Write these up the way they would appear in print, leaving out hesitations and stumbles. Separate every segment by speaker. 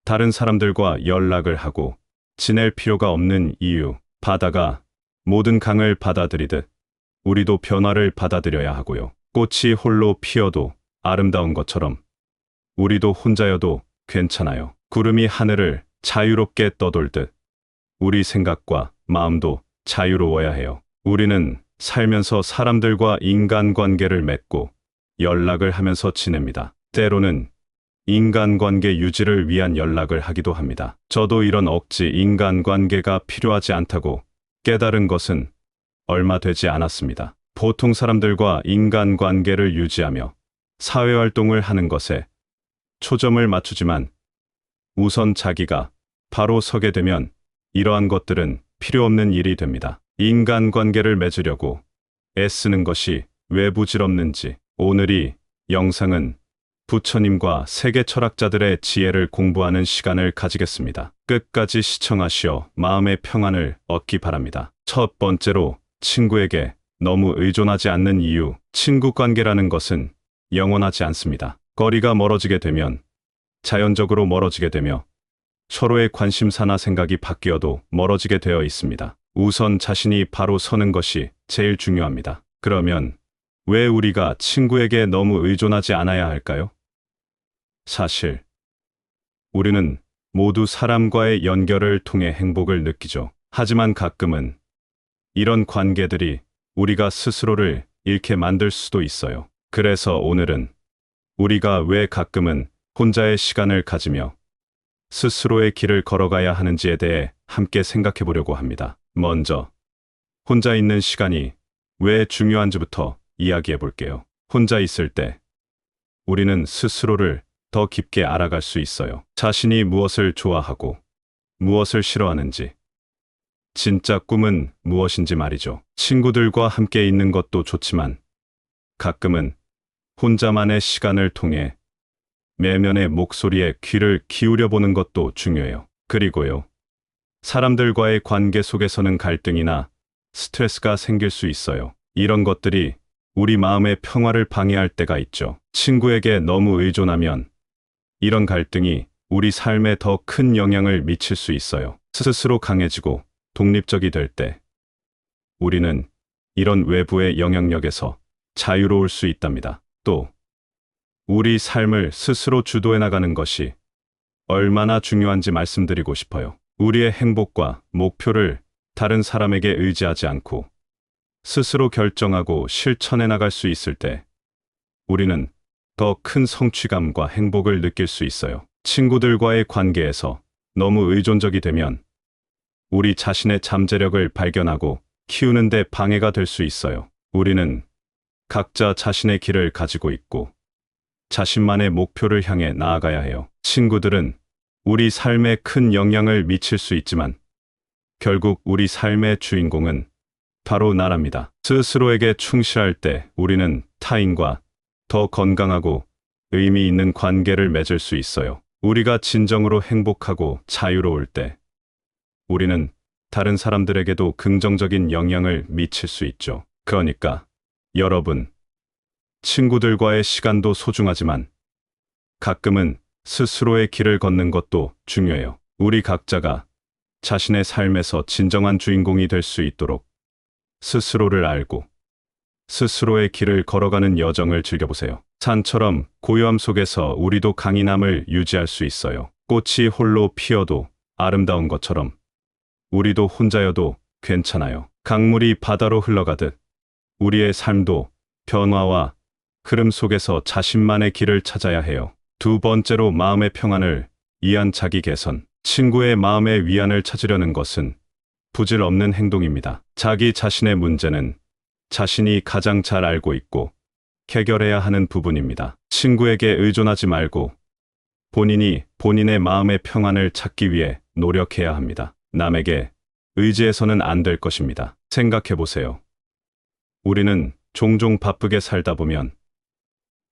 Speaker 1: 다른 사람들과 연락을 하고 지낼 필요가 없는 이유. 바다가 모든 강을 받아들이듯 우리도 변화를 받아들여야 하고요. 꽃이 홀로 피어도 아름다운 것처럼 우리도 혼자여도 괜찮아요. 구름이 하늘을 자유롭게 떠돌듯 우리 생각과 마음도 자유로워야 해요. 우리는 살면서 사람들과 인간관계를 맺고 연락을 하면서 지냅니다. 때로는 인간관계 유지를 위한 연락을 하기도 합니다. 저도 이런 억지 인간관계가 필요하지 않다고 깨달은 것은 얼마 되지 않았습니다. 보통 사람들과 인간관계를 유지하며 사회활동을 하는 것에 초점을 맞추지만 우선 자기가 바로 서게 되면 이러한 것들은 필요 없는 일이 됩니다. 인간관계를 맺으려고 애쓰는 것이 왜 부질없는지. 오늘 이 영상은 부처님과 세계 철학자들의 지혜를 공부하는 시간을 가지겠습니다. 끝까지 시청하시어 마음의 평안을 얻기 바랍니다. 첫 번째로 친구에게 너무 의존하지 않는 이유. 친구 관계라는 것은 영원하지 않습니다. 거리가 멀어지게 되면 자연적으로 멀어지게 되며 서로의 관심사나 생각이 바뀌어도 멀어지게 되어 있습니다. 우선 자신이 바로 서는 것이 제일 중요합니다. 그러면 왜 우리가 친구에게 너무 의존하지 않아야 할까요? 사실 우리는 모두 사람과의 연결을 통해 행복을 느끼죠. 하지만 가끔은 이런 관계들이 우리가 스스로를 잃게 만들 수도 있어요. 그래서 오늘은 우리가 왜 가끔은 혼자의 시간을 가지며 스스로의 길을 걸어가야 하는지에 대해 함께 생각해 보려고 합니다. 먼저 혼자 있는 시간이 왜 중요한지부터 이야기해 볼게요. 혼자 있을 때 우리는 스스로를 더 깊게 알아갈 수 있어요. 자신이 무엇을 좋아하고 무엇을 싫어하는지, 진짜 꿈은 무엇인지 말이죠. 친구들과 함께 있는 것도 좋지만 가끔은 혼자만의 시간을 통해 내면의 목소리에 귀를 기울여 보는 것도 중요해요. 그리고요, 사람들과의 관계 속에서는 갈등이나 스트레스가 생길 수 있어요. 이런 것들이 우리 마음의 평화를 방해할 때가 있죠. 친구에게 너무 의존하면 이런 갈등이 우리 삶에 더 큰 영향을 미칠 수 있어요. 스스로 강해지고 독립적이 될 때 우리는 이런 외부의 영향력에서 자유로울 수 있답니다. 또 우리 삶을 스스로 주도해 나가는 것이 얼마나 중요한지 말씀드리고 싶어요. 우리의 행복과 목표를 다른 사람에게 의지하지 않고 스스로 결정하고 실천해 나갈 수 있을 때 우리는 더 큰 성취감과 행복을 느낄 수 있어요. 친구들과의 관계에서 너무 의존적이 되면 우리 자신의 잠재력을 발견하고 키우는 데 방해가 될 수 있어요. 우리는 각자 자신의 길을 가지고 있고 자신만의 목표를 향해 나아가야 해요. 친구들은 우리 삶에 큰 영향을 미칠 수 있지만 결국 우리 삶의 주인공은 바로 나랍니다. 스스로에게 충실할 때 우리는 타인과 더 건강하고 의미 있는 관계를 맺을 수 있어요. 우리가 진정으로 행복하고 자유로울 때 우리는 다른 사람들에게도 긍정적인 영향을 미칠 수 있죠. 그러니까 여러분, 친구들과의 시간도 소중하지만 가끔은 스스로의 길을 걷는 것도 중요해요. 우리 각자가 자신의 삶에서 진정한 주인공이 될 수 있도록 스스로를 알고 스스로의 길을 걸어가는 여정을 즐겨보세요. 산처럼 고요함 속에서 우리도 강인함을 유지할 수 있어요. 꽃이 홀로 피어도 아름다운 것처럼 우리도 혼자여도 괜찮아요. 강물이 바다로 흘러가듯 우리의 삶도 변화와 흐름 속에서 자신만의 길을 찾아야 해요. 두 번째로 마음의 평안을 위한 자기 개선. 친구의 마음의 위안을 찾으려는 것은 부질 없는 행동입니다. 자기 자신의 문제는 자신이 가장 잘 알고 있고 해결해야 하는 부분입니다. 친구에게 의존하지 말고 본인이 본인의 마음의 평안을 찾기 위해 노력해야 합니다. 남에게 의지해서는 안 될 것입니다. 생각해 보세요. 우리는 종종 바쁘게 살다 보면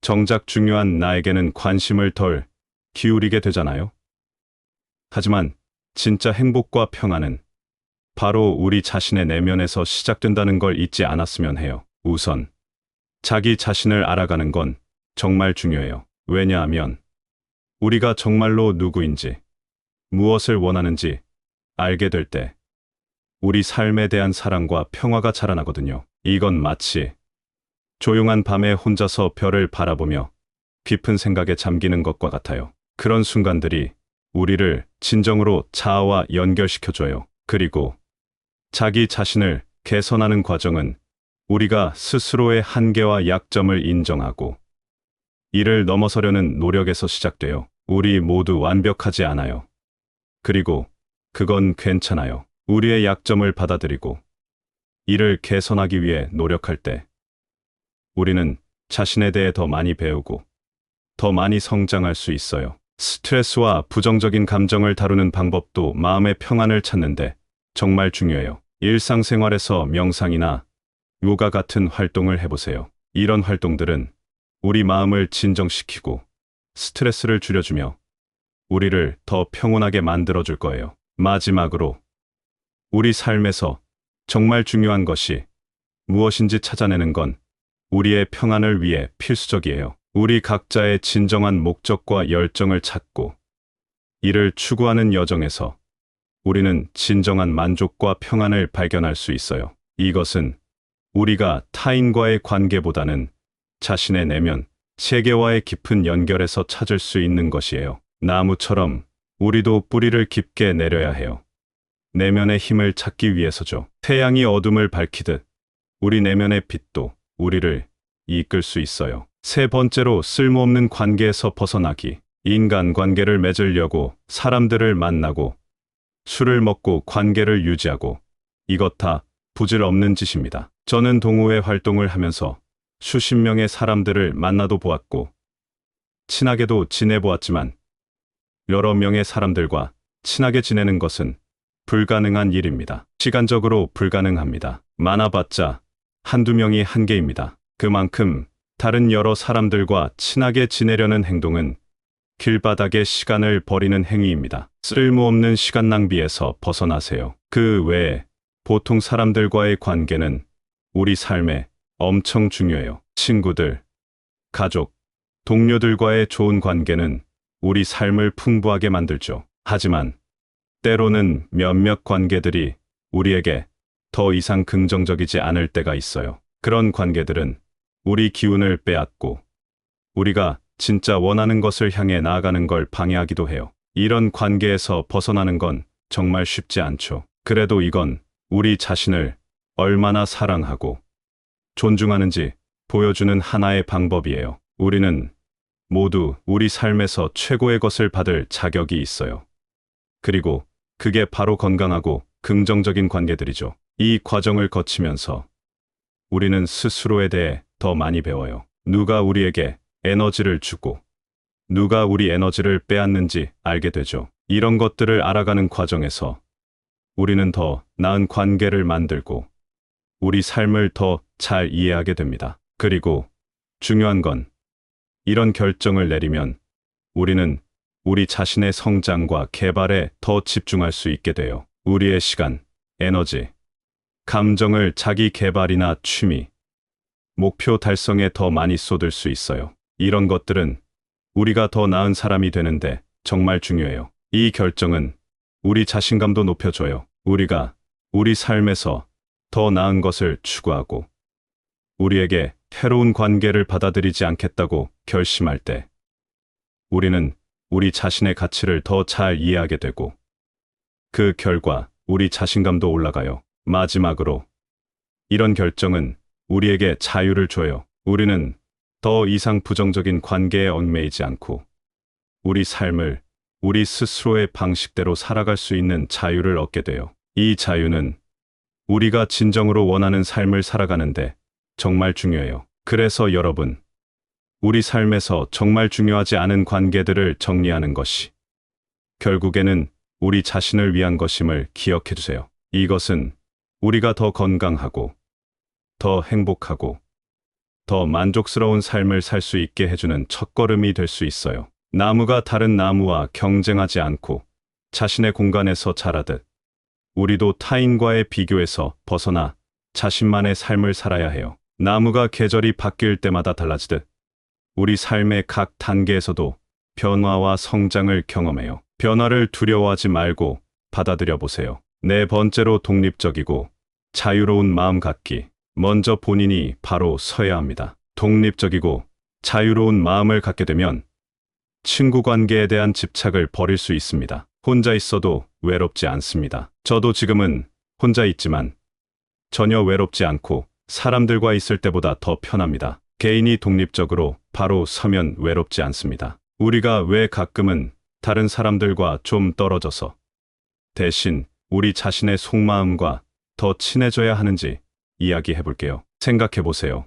Speaker 1: 정작 중요한 나에게는 관심을 덜 기울이게 되잖아요. 하지만 진짜 행복과 평안은 바로 우리 자신의 내면에서 시작된다는 걸 잊지 않았으면 해요. 우선 자기 자신을 알아가는 건 정말 중요해요. 왜냐하면 우리가 정말로 누구인지, 무엇을 원하는지 알게 될 때 우리 삶에 대한 사랑과 평화가 자라나거든요. 이건 마치 조용한 밤에 혼자서 별을 바라보며 깊은 생각에 잠기는 것과 같아요. 그런 순간들이 우리를 진정으로 자아와 연결시켜줘요. 그리고 자기 자신을 개선하는 과정은 우리가 스스로의 한계와 약점을 인정하고 이를 넘어서려는 노력에서 시작돼요. 우리 모두 완벽하지 않아요. 그리고 그건 괜찮아요. 우리의 약점을 받아들이고 이를 개선하기 위해 노력할 때 우리는 자신에 대해 더 많이 배우고 더 많이 성장할 수 있어요. 스트레스와 부정적인 감정을 다루는 방법도 마음의 평안을 찾는데 정말 중요해요. 일상생활에서 명상이나 요가 같은 활동을 해보세요. 이런 활동들은 우리 마음을 진정시키고 스트레스를 줄여주며 우리를 더 평온하게 만들어줄 거예요. 마지막으로 우리 삶에서 정말 중요한 것이 무엇인지 찾아내는 건 우리의 평안을 위해 필수적이에요. 우리 각자의 진정한 목적과 열정을 찾고 이를 추구하는 여정에서 우리는 진정한 만족과 평안을 발견할 수 있어요. 이것은 우리가 타인과의 관계보다는 자신의 내면, 세계와의 깊은 연결에서 찾을 수 있는 것이에요. 나무처럼 우리도 뿌리를 깊게 내려야 해요. 내면의 힘을 찾기 위해서죠. 태양이 어둠을 밝히듯 우리 내면의 빛도 우리를 이끌 수 있어요. 세 번째로 쓸모없는 관계에서 벗어나기. 인간 관계를 맺으려고 사람들을 만나고 술을 먹고 관계를 유지하고 이것 다 부질없는 짓입니다. 저는 동호회 활동을 하면서 수십 명의 사람들을 만나도 보았고 친하게도 지내보았지만 여러 명의 사람들과 친하게 지내는 것은 불가능한 일입니다. 시간적으로 불가능합니다. 많아봤자 한두 명이 한계입니다. 그만큼 다른 여러 사람들과 친하게 지내려는 행동은 길바닥에 시간을 버리는 행위입니다. 쓸모없는 시간 낭비에서 벗어나세요. 그 외에 보통 사람들과의 관계는 우리 삶에 엄청 중요해요. 친구들, 가족, 동료들과의 좋은 관계는 우리 삶을 풍부하게 만들죠. 하지만 때로는 몇몇 관계들이 우리에게 더 이상 긍정적이지 않을 때가 있어요. 그런 관계들은 우리 기운을 빼앗고 우리가 진짜 원하는 것을 향해 나아가는 걸 방해하기도 해요. 이런 관계에서 벗어나는 건 정말 쉽지 않죠. 그래도 이건 우리 자신을 얼마나 사랑하고 존중하는지 보여주는 하나의 방법이에요. 우리는 모두 우리 삶에서 최고의 것을 받을 자격이 있어요. 그리고 그게 바로 건강하고 긍정적인 관계들이죠. 이 과정을 거치면서 우리는 스스로에 대해 더 많이 배워요. 누가 우리에게 에너지를 주고 누가 우리 에너지를 빼앗는지 알게 되죠. 이런 것들을 알아가는 과정에서 우리는 더 나은 관계를 만들고 우리 삶을 더 잘 이해하게 됩니다. 그리고 중요한 건 이런 결정을 내리면 우리는 우리 자신의 성장과 개발에 더 집중할 수 있게 돼요. 우리의 시간, 에너지, 감정을 자기 개발이나 취미, 목표 달성에 더 많이 쏟을 수 있어요. 이런 것들은 우리가 더 나은 사람이 되는데 정말 중요해요. 이 결정은 우리 자신감도 높여줘요. 우리가 우리 삶에서 더 나은 것을 추구하고 우리에게 새로운 관계를 받아들이지 않겠다고 결심할 때 우리는 우리 자신의 가치를 더 잘 이해하게 되고 그 결과 우리 자신감도 올라가요. 마지막으로 이런 결정은 우리에게 자유를 줘요. 우리는 더 이상 부정적인 관계에 얽매이지 않고 우리 삶을 우리 스스로의 방식대로 살아갈 수 있는 자유를 얻게 돼요. 이 자유는 우리가 진정으로 원하는 삶을 살아가는데 정말 중요해요. 그래서 여러분, 우리 삶에서 정말 중요하지 않은 관계들을 정리하는 것이 결국에는 우리 자신을 위한 것임을 기억해 주세요. 이것은 우리가 더 건강하고 더 행복하고 더 만족스러운 삶을 살 수 있게 해주는 첫걸음이 될 수 있어요. 나무가 다른 나무와 경쟁하지 않고 자신의 공간에서 자라듯 우리도 타인과의 비교에서 벗어나 자신만의 삶을 살아야 해요. 나무가 계절이 바뀔 때마다 달라지듯 우리 삶의 각 단계에서도 변화와 성장을 경험해요. 변화를 두려워하지 말고 받아들여 보세요. 네 번째로 독립적이고 자유로운 마음 갖기. 먼저 본인이 바로 서야 합니다. 독립적이고 자유로운 마음을 갖게 되면 친구 관계에 대한 집착을 버릴 수 있습니다. 혼자 있어도 외롭지 않습니다. 저도 지금은 혼자 있지만 전혀 외롭지 않고 사람들과 있을 때보다 더 편합니다. 개인이 독립적으로 바로 서면 외롭지 않습니다. 우리가 왜 가끔은 다른 사람들과 좀 떨어져서 대신 우리 자신의 속마음과 더 친해져야 하는지 이야기해 볼게요. 생각해 보세요.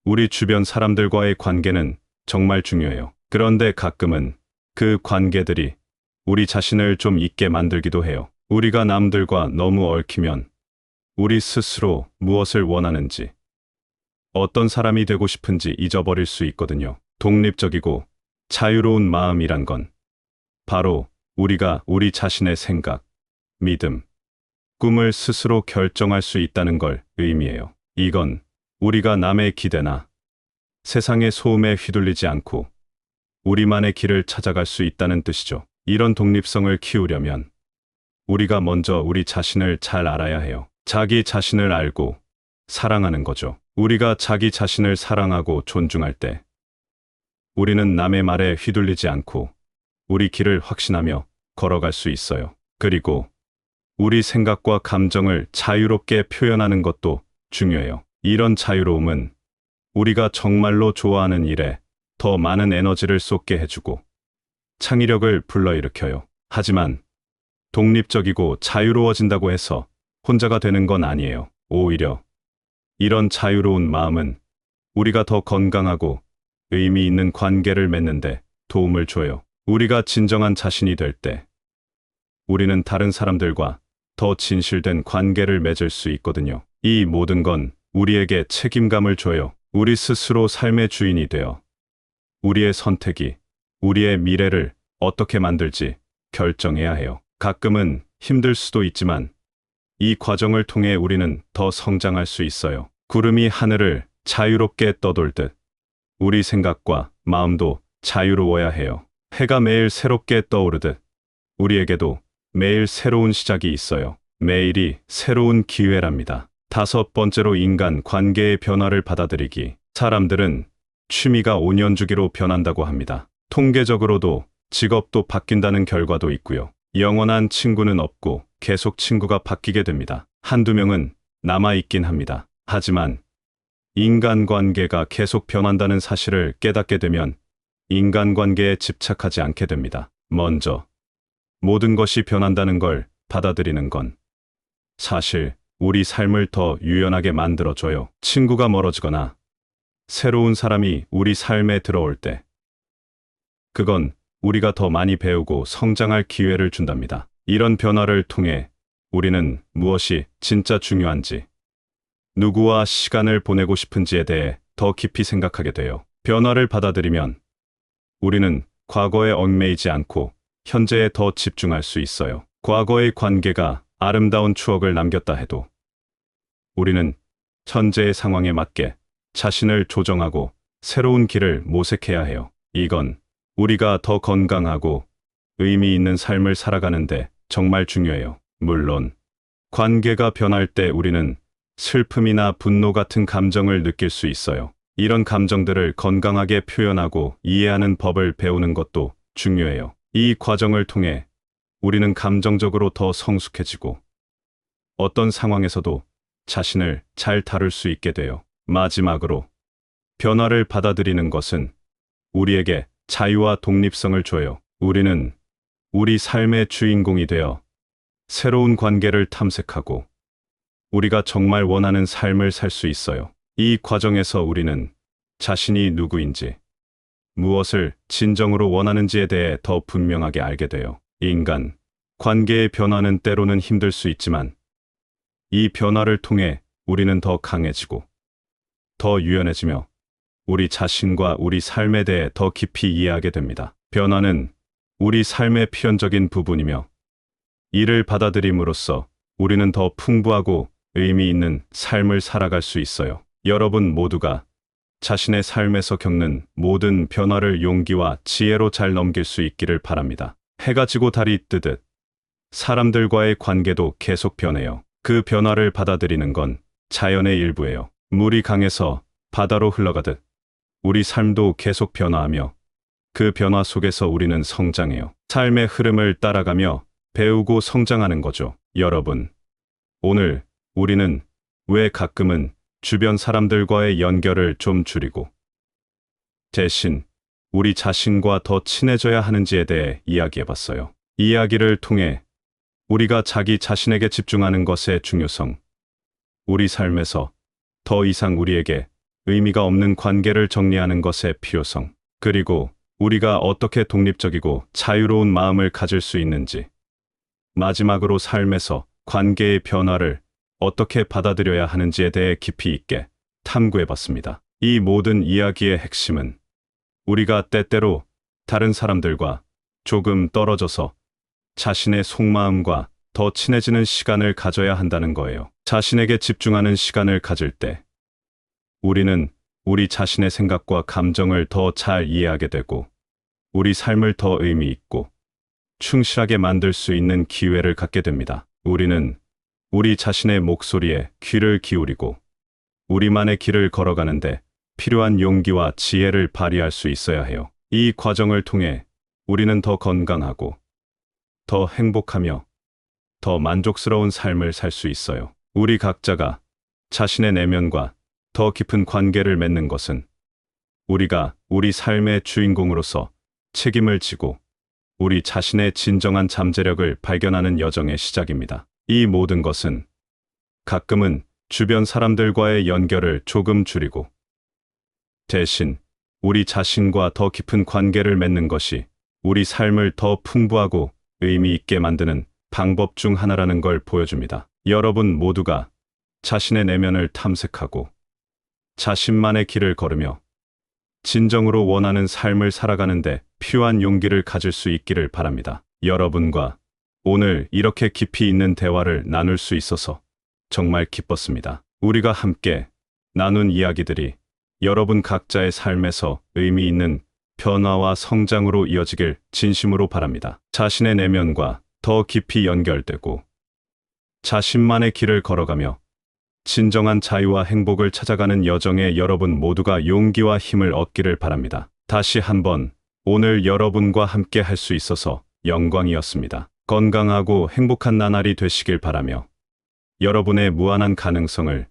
Speaker 1: 우리 주변 사람들과의 관계는 정말 중요해요. 그런데 가끔은 그 관계들이 우리 자신을 좀 잊게 만들기도 해요. 우리가 남들과 너무 얽히면 우리 스스로 무엇을 원하는지, 어떤 사람이 되고 싶은지 잊어버릴 수 있거든요. 독립적이고 자유로운 마음이란 건 바로 우리가 우리 자신의 생각, 믿음, 꿈을 스스로 결정할 수 있다는 걸 의미해요. 이건 우리가 남의 기대나 세상의 소음에 휘둘리지 않고 우리만의 길을 찾아갈 수 있다는 뜻이죠. 이런 독립성을 키우려면 우리가 먼저 우리 자신을 잘 알아야 해요. 자기 자신을 알고 사랑하는 거죠. 우리가 자기 자신을 사랑하고 존중할 때 우리는 남의 말에 휘둘리지 않고 우리 길을 확신하며 걸어갈 수 있어요. 그리고 우리 생각과 감정을 자유롭게 표현하는 것도 중요해요. 이런 자유로움은 우리가 정말로 좋아하는 일에 더 많은 에너지를 쏟게 해주고 창의력을 불러일으켜요. 하지만 독립적이고 자유로워진다고 해서 혼자가 되는 건 아니에요. 오히려 이런 자유로운 마음은 우리가 더 건강하고 의미 있는 관계를 맺는데 도움을 줘요. 우리가 진정한 자신이 될 때 우리는 다른 사람들과 더 진실된 관계를 맺을 수 있거든요. 이 모든 건 우리에게 책임감을 줘요. 우리 스스로 삶의 주인이 되어 우리의 선택이 우리의 미래를 어떻게 만들지 결정해야 해요. 가끔은 힘들 수도 있지만 이 과정을 통해 우리는 더 성장할 수 있어요. 구름이 하늘을 자유롭게 떠돌듯 우리 생각과 마음도 자유로워야 해요. 해가 매일 새롭게 떠오르듯 우리에게도 매일 새로운 시작이 있어요. 매일이 새로운 기회랍니다. 다섯 번째로 인간 관계의 변화를 받아들이기. 사람들은 취미가 5년 주기로 변한다고 합니다. 통계적으로도 직업도 바뀐다는 결과도 있고요. 영원한 친구는 없고 계속 친구가 바뀌게 됩니다. 한두 명은 남아있긴 합니다. 하지만 인간관계가 계속 변한다는 사실을 깨닫게 되면 인간관계에 집착하지 않게 됩니다. 먼저 모든 것이 변한다는 걸 받아들이는 건 사실 우리 삶을 더 유연하게 만들어줘요. 친구가 멀어지거나 새로운 사람이 우리 삶에 들어올 때 그건 우리가 더 많이 배우고 성장할 기회를 준답니다. 이런 변화를 통해 우리는 무엇이 진짜 중요한지, 누구와 시간을 보내고 싶은지에 대해 더 깊이 생각하게 돼요. 변화를 받아들이면 우리는 과거에 얽매이지 않고 현재에 더 집중할 수 있어요. 과거의 관계가 아름다운 추억을 남겼다 해도 우리는 현재의 상황에 맞게 자신을 조정하고 새로운 길을 모색해야 해요. 이건 우리가 더 건강하고 의미 있는 삶을 살아가는데 정말 중요해요. 물론 관계가 변할 때 우리는 슬픔이나 분노 같은 감정을 느낄 수 있어요. 이런 감정들을 건강하게 표현하고 이해하는 법을 배우는 것도 중요해요. 이 과정을 통해 우리는 감정적으로 더 성숙해지고 어떤 상황에서도 자신을 잘 다룰 수 있게 돼요. 마지막으로 변화를 받아들이는 것은 우리에게 자유와 독립성을 줘요. 우리는 우리 삶의 주인공이 되어 새로운 관계를 탐색하고 우리가 정말 원하는 삶을 살 수 있어요. 이 과정에서 우리는 자신이 누구인지, 무엇을 진정으로 원하는지에 대해 더 분명하게 알게 돼요. 인간 관계의 변화는 때로는 힘들 수 있지만 이 변화를 통해 우리는 더 강해지고 더 유연해지며 우리 자신과 우리 삶에 대해 더 깊이 이해하게 됩니다. 변화는 우리 삶의 필연적인 부분이며 이를 받아들임으로써 우리는 더 풍부하고 의미 있는 삶을 살아갈 수 있어요. 여러분 모두가 자신의 삶에서 겪는 모든 변화를 용기와 지혜로 잘 넘길 수 있기를 바랍니다. 해가 지고 달이 뜨듯 사람들과의 관계도 계속 변해요. 그 변화를 받아들이는 건 자연의 일부예요. 물이 강에서 바다로 흘러가듯 우리 삶도 계속 변화하며 그 변화 속에서 우리는 성장해요. 삶의 흐름을 따라가며 배우고 성장하는 거죠. 여러분, 오늘 우리는 왜 가끔은 주변 사람들과의 연결을 좀 줄이고 대신 우리 자신과 더 친해져야 하는지에 대해 이야기해봤어요. 이 이야기를 통해 우리가 자기 자신에게 집중하는 것의 중요성, 우리 삶에서 더 이상 우리에게 의미가 없는 관계를 정리하는 것의 필요성, 그리고 우리가 어떻게 독립적이고 자유로운 마음을 가질 수 있는지, 마지막으로 삶에서 관계의 변화를 어떻게 받아들여야 하는지에 대해 깊이 있게 탐구해봤습니다. 이 모든 이야기의 핵심은 우리가 때때로 다른 사람들과 조금 떨어져서 자신의 속마음과 더 친해지는 시간을 가져야 한다는 거예요. 자신에게 집중하는 시간을 가질 때 우리는 우리 자신의 생각과 감정을 더 잘 이해하게 되고 우리 삶을 더 의미 있고 충실하게 만들 수 있는 기회를 갖게 됩니다. 우리는 우리 자신의 목소리에 귀를 기울이고 우리만의 길을 걸어가는데 필요한 용기와 지혜를 발휘할 수 있어야 해요. 이 과정을 통해 우리는 더 건강하고 더 행복하며 더 만족스러운 삶을 살 수 있어요. 우리 각자가 자신의 내면과 더 깊은 관계를 맺는 것은 우리가 우리 삶의 주인공으로서 책임을 지고 우리 자신의 진정한 잠재력을 발견하는 여정의 시작입니다. 이 모든 것은 가끔은 주변 사람들과의 연결을 조금 줄이고 대신 우리 자신과 더 깊은 관계를 맺는 것이 우리 삶을 더 풍부하고 의미 있게 만드는 방법 중 하나라는 걸 보여줍니다. 여러분 모두가 자신의 내면을 탐색하고 자신만의 길을 걸으며 진정으로 원하는 삶을 살아가는데 필요한 용기를 가질 수 있기를 바랍니다. 여러분과 오늘 이렇게 깊이 있는 대화를 나눌 수 있어서 정말 기뻤습니다. 우리가 함께 나눈 이야기들이 여러분 각자의 삶에서 의미 있는 변화와 성장으로 이어지길 진심으로 바랍니다. 자신의 내면과 더 깊이 연결되고 자신만의 길을 걸어가며 진정한 자유와 행복을 찾아가는 여정에 여러분 모두가 용기와 힘을 얻기를 바랍니다. 다시 한번 오늘 여러분과 함께 할 수 있어서 영광이었습니다. 건강하고 행복한 나날이 되시길 바라며 여러분의 무한한 가능성을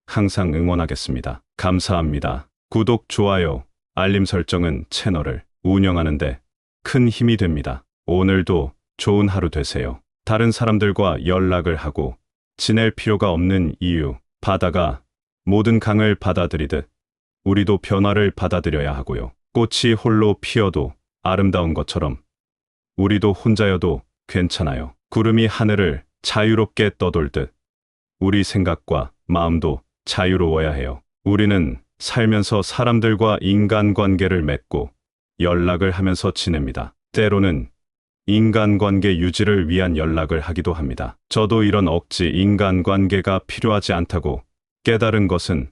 Speaker 1: 항상 응원하겠습니다. 감사합니다. 구독, 좋아요, 알림 설정은 채널을 운영하는데 큰 힘이 됩니다. 오늘도 좋은 하루 되세요. 다른 사람들과 연락을 하고 지낼 필요가 없는 이유, 바다가 모든 강을 받아들이듯 우리도 변화를 받아들여야 하고요. 꽃이 홀로 피어도 아름다운 것처럼 우리도 혼자여도 괜찮아요. 구름이 하늘을 자유롭게 떠돌듯 우리 생각과 마음도 자유로워야 해요. 우리는 살면서 사람들과 인간관계를 맺고 연락을 하면서 지냅니다. 때로는 인간관계 유지를 위한 연락을 하기도 합니다. 저도 이런 억지 인간관계가 필요하지 않다고 깨달은 것은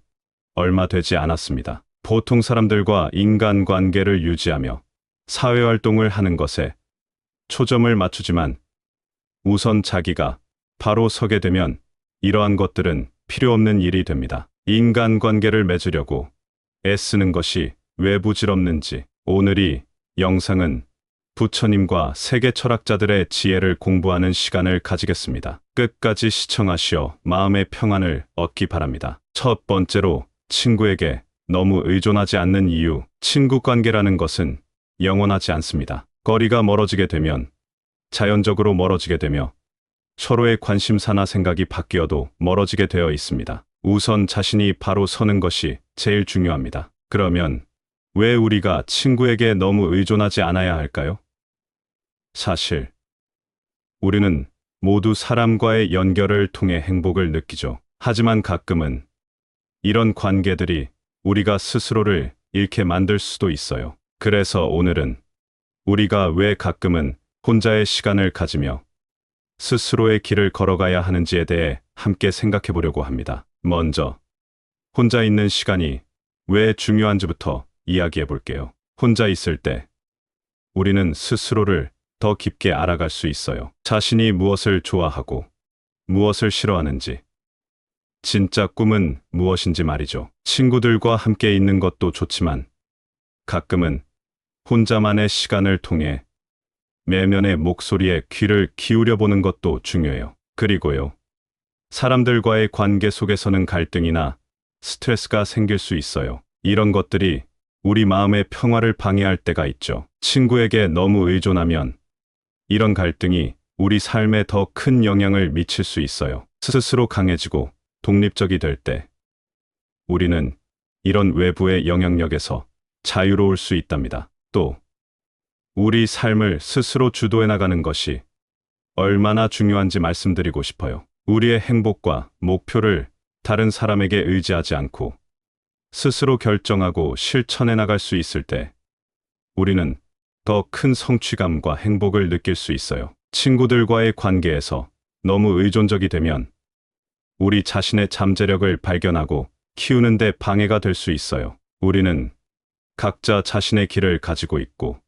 Speaker 1: 얼마 되지 않았습니다. 보통 사람들과 인간관계를 유지하며 사회활동을 하는 것에 초점을 맞추지만 우선 자기가 바로 서게 되면 이러한 것들은 필요 없는 일이 됩니다. 인간관계를 맺으려고 애쓰는 것이 왜 부질없는지, 오늘 이 영상은 부처님과 세계 철학자들의 지혜를 공부하는 시간을 가지겠습니다. 끝까지 시청하시어 마음의 평안을 얻기 바랍니다. 첫 번째로, 친구에게 너무 의존하지 않는 이유. 친구 관계라는 것은 영원하지 않습니다. 거리가 멀어지게 되면 자연적으로 멀어지게 되며 서로의 관심사나 생각이 바뀌어도 멀어지게 되어 있습니다. 우선 자신이 바로 서는 것이 제일 중요합니다. 그러면 왜 우리가 친구에게 너무 의존하지 않아야 할까요? 사실 우리는 모두 사람과의 연결을 통해 행복을 느끼죠. 하지만 가끔은 이런 관계들이 우리가 스스로를 잃게 만들 수도 있어요. 그래서 오늘은 우리가 왜 가끔은 혼자의 시간을 가지며 스스로의 길을 걸어가야 하는지에 대해 함께 생각해 보려고 합니다. 먼저 혼자 있는 시간이 왜 중요한지부터 이야기해 볼게요. 혼자 있을 때 우리는 스스로를 더 깊게 알아갈 수 있어요. 자신이 무엇을 좋아하고 무엇을 싫어하는지, 진짜 꿈은 무엇인지 말이죠. 친구들과 함께 있는 것도 좋지만 가끔은 혼자만의 시간을 통해 내면의 목소리에 귀를 기울여 보는 것도 중요해요. 그리고요, 사람들과의 관계 속에서는 갈등이나 스트레스가 생길 수 있어요. 이런 것들이 우리 마음의 평화를 방해할 때가 있죠. 친구에게 너무 의존하면 이런 갈등이 우리 삶에 더 큰 영향을 미칠 수 있어요. 스스로 강해지고 독립적이 될 때 우리는 이런 외부의 영향력에서 자유로울 수 있답니다. 또 우리 삶을 스스로 주도해 나가는 것이 얼마나 중요한지 말씀드리고 싶어요. 우리의 행복과 목표를 다른 사람에게 의지하지 않고 스스로 결정하고 실천해 나갈 수 있을 때 우리는 더 큰 성취감과 행복을 느낄 수 있어요. 친구들과의 관계에서 너무 의존적이 되면 우리 자신의 잠재력을 발견하고 키우는 데 방해가 될 수 있어요. 우리는 각자 자신의 길을 가지고 있고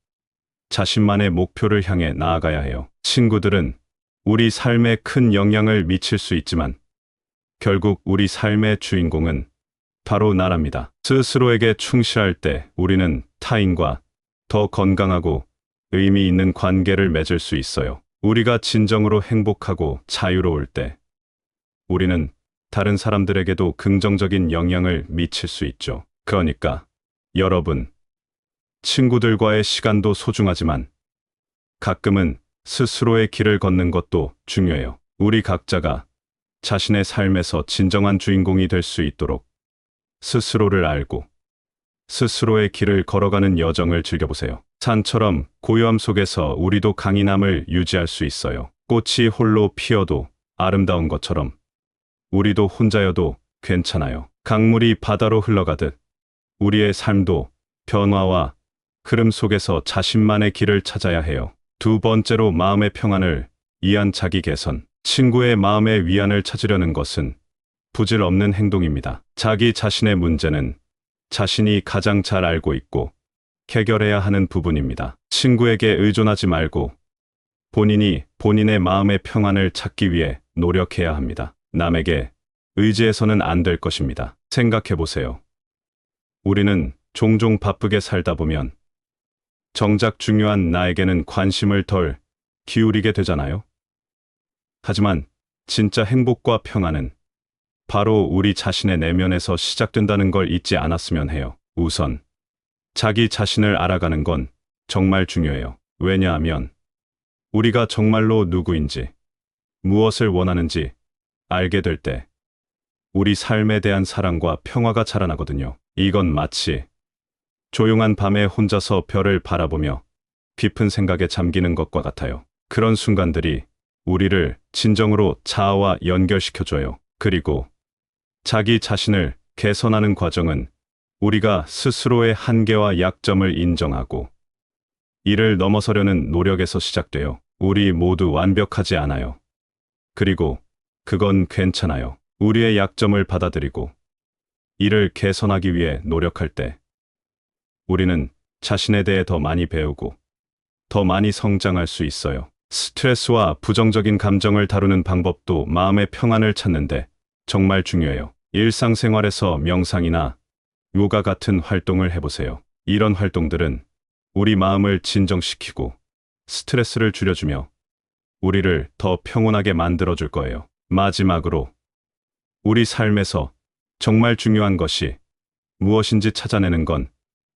Speaker 1: 자신만의 목표를 향해 나아가야 해요. 친구들은 우리 삶에 큰 영향을 미칠 수 있지만 결국 우리 삶의 주인공은 바로 나랍니다. 스스로에게 충실할 때 우리는 타인과 더 건강하고 의미 있는 관계를 맺을 수 있어요. 우리가 진정으로 행복하고 자유로울 때 우리는 다른 사람들에게도 긍정적인 영향을 미칠 수 있죠. 그러니까 여러분, 친구들과의 시간도 소중하지만 가끔은 스스로의 길을 걷는 것도 중요해요. 우리 각자가 자신의 삶에서 진정한 주인공이 될 수 있도록 스스로를 알고 스스로의 길을 걸어가는 여정을 즐겨보세요. 산처럼 고요함 속에서 우리도 강인함을 유지할 수 있어요. 꽃이 홀로 피어도 아름다운 것처럼 우리도 혼자여도 괜찮아요. 강물이 바다로 흘러가듯 우리의 삶도 변화와 흐름 속에서 자신만의 길을 찾아야 해요. 두 번째로 마음의 평안을 위한 자기 개선. 친구의 마음의 위안을 찾으려는 것은 부질 없는 행동입니다. 자기 자신의 문제는 자신이 가장 잘 알고 있고 해결해야 하는 부분입니다. 친구에게 의존하지 말고 본인이 본인의 마음의 평안을 찾기 위해 노력해야 합니다. 남에게 의지해서는 안 될 것입니다. 생각해 보세요. 우리는 종종 바쁘게 살다 보면 정작 중요한 나에게는 관심을 덜 기울이게 되잖아요. 하지만 진짜 행복과 평안은 바로 우리 자신의 내면에서 시작된다는 걸 잊지 않았으면 해요. 우선 자기 자신을 알아가는 건 정말 중요해요. 왜냐하면 우리가 정말로 누구인지, 무엇을 원하는지 알게 될 때 우리 삶에 대한 사랑과 평화가 자라나거든요. 이건 마치 조용한 밤에 혼자서 별을 바라보며 깊은 생각에 잠기는 것과 같아요. 그런 순간들이 우리를 진정으로 자아와 연결시켜줘요. 그리고 자기 자신을 개선하는 과정은 우리가 스스로의 한계와 약점을 인정하고 이를 넘어서려는 노력에서 시작돼요. 우리 모두 완벽하지 않아요. 그리고 그건 괜찮아요. 우리의 약점을 받아들이고 이를 개선하기 위해 노력할 때 우리는 자신에 대해 더 많이 배우고 더 많이 성장할 수 있어요. 스트레스와 부정적인 감정을 다루는 방법도 마음의 평안을 찾는데 정말 중요해요. 일상생활에서 명상이나 요가 같은 활동을 해보세요. 이런 활동들은 우리 마음을 진정시키고 스트레스를 줄여주며 우리를 더 평온하게 만들어줄 거예요. 마지막으로 우리 삶에서 정말 중요한 것이 무엇인지 찾아내는 건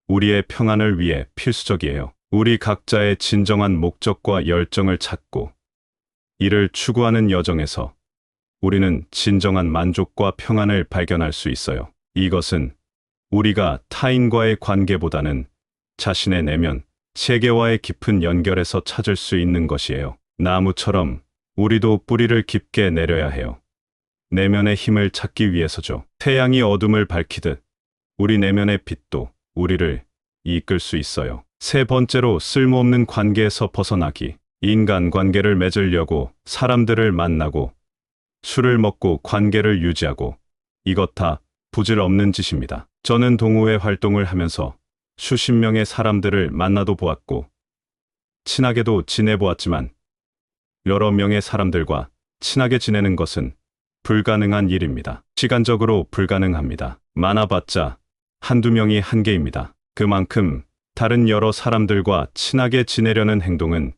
Speaker 1: 우리의 평안을 위해 필수적이에요. 우리 각자의 진정한 목적과 열정을 찾고 이를 추구하는 여정에서 우리는 진정한 만족과 평안을 발견할 수 있어요. 이것은 우리가 타인과의 관계보다는 자신의 내면, 세계와의 깊은 연결에서 찾을 수 있는 것이에요. 나무처럼 우리도 뿌리를 깊게 내려야 해요. 내면의 힘을 찾기 위해서죠. 태양이 어둠을 밝히듯 우리 내면의 빛도 우리를 이끌 수 있어요. 세 번째로 쓸모없는 관계에서 벗어나기. 인간관계를 맺으려고 사람들을 만나고 술을 먹고 관계를 유지하고 이것 다 부질 없는 짓입니다. 저는 동호회 활동을 하면서 수십 명의 사람들을 만나도 보았고 친하게도 지내보았지만 여러 명의 사람들과 친하게 지내는 것은 불가능한 일입니다. 시간적으로 불가능합니다. 많아봤자 한두 명이 한계입니다. 그만큼 다른 여러 사람들과 친하게 지내려는 행동은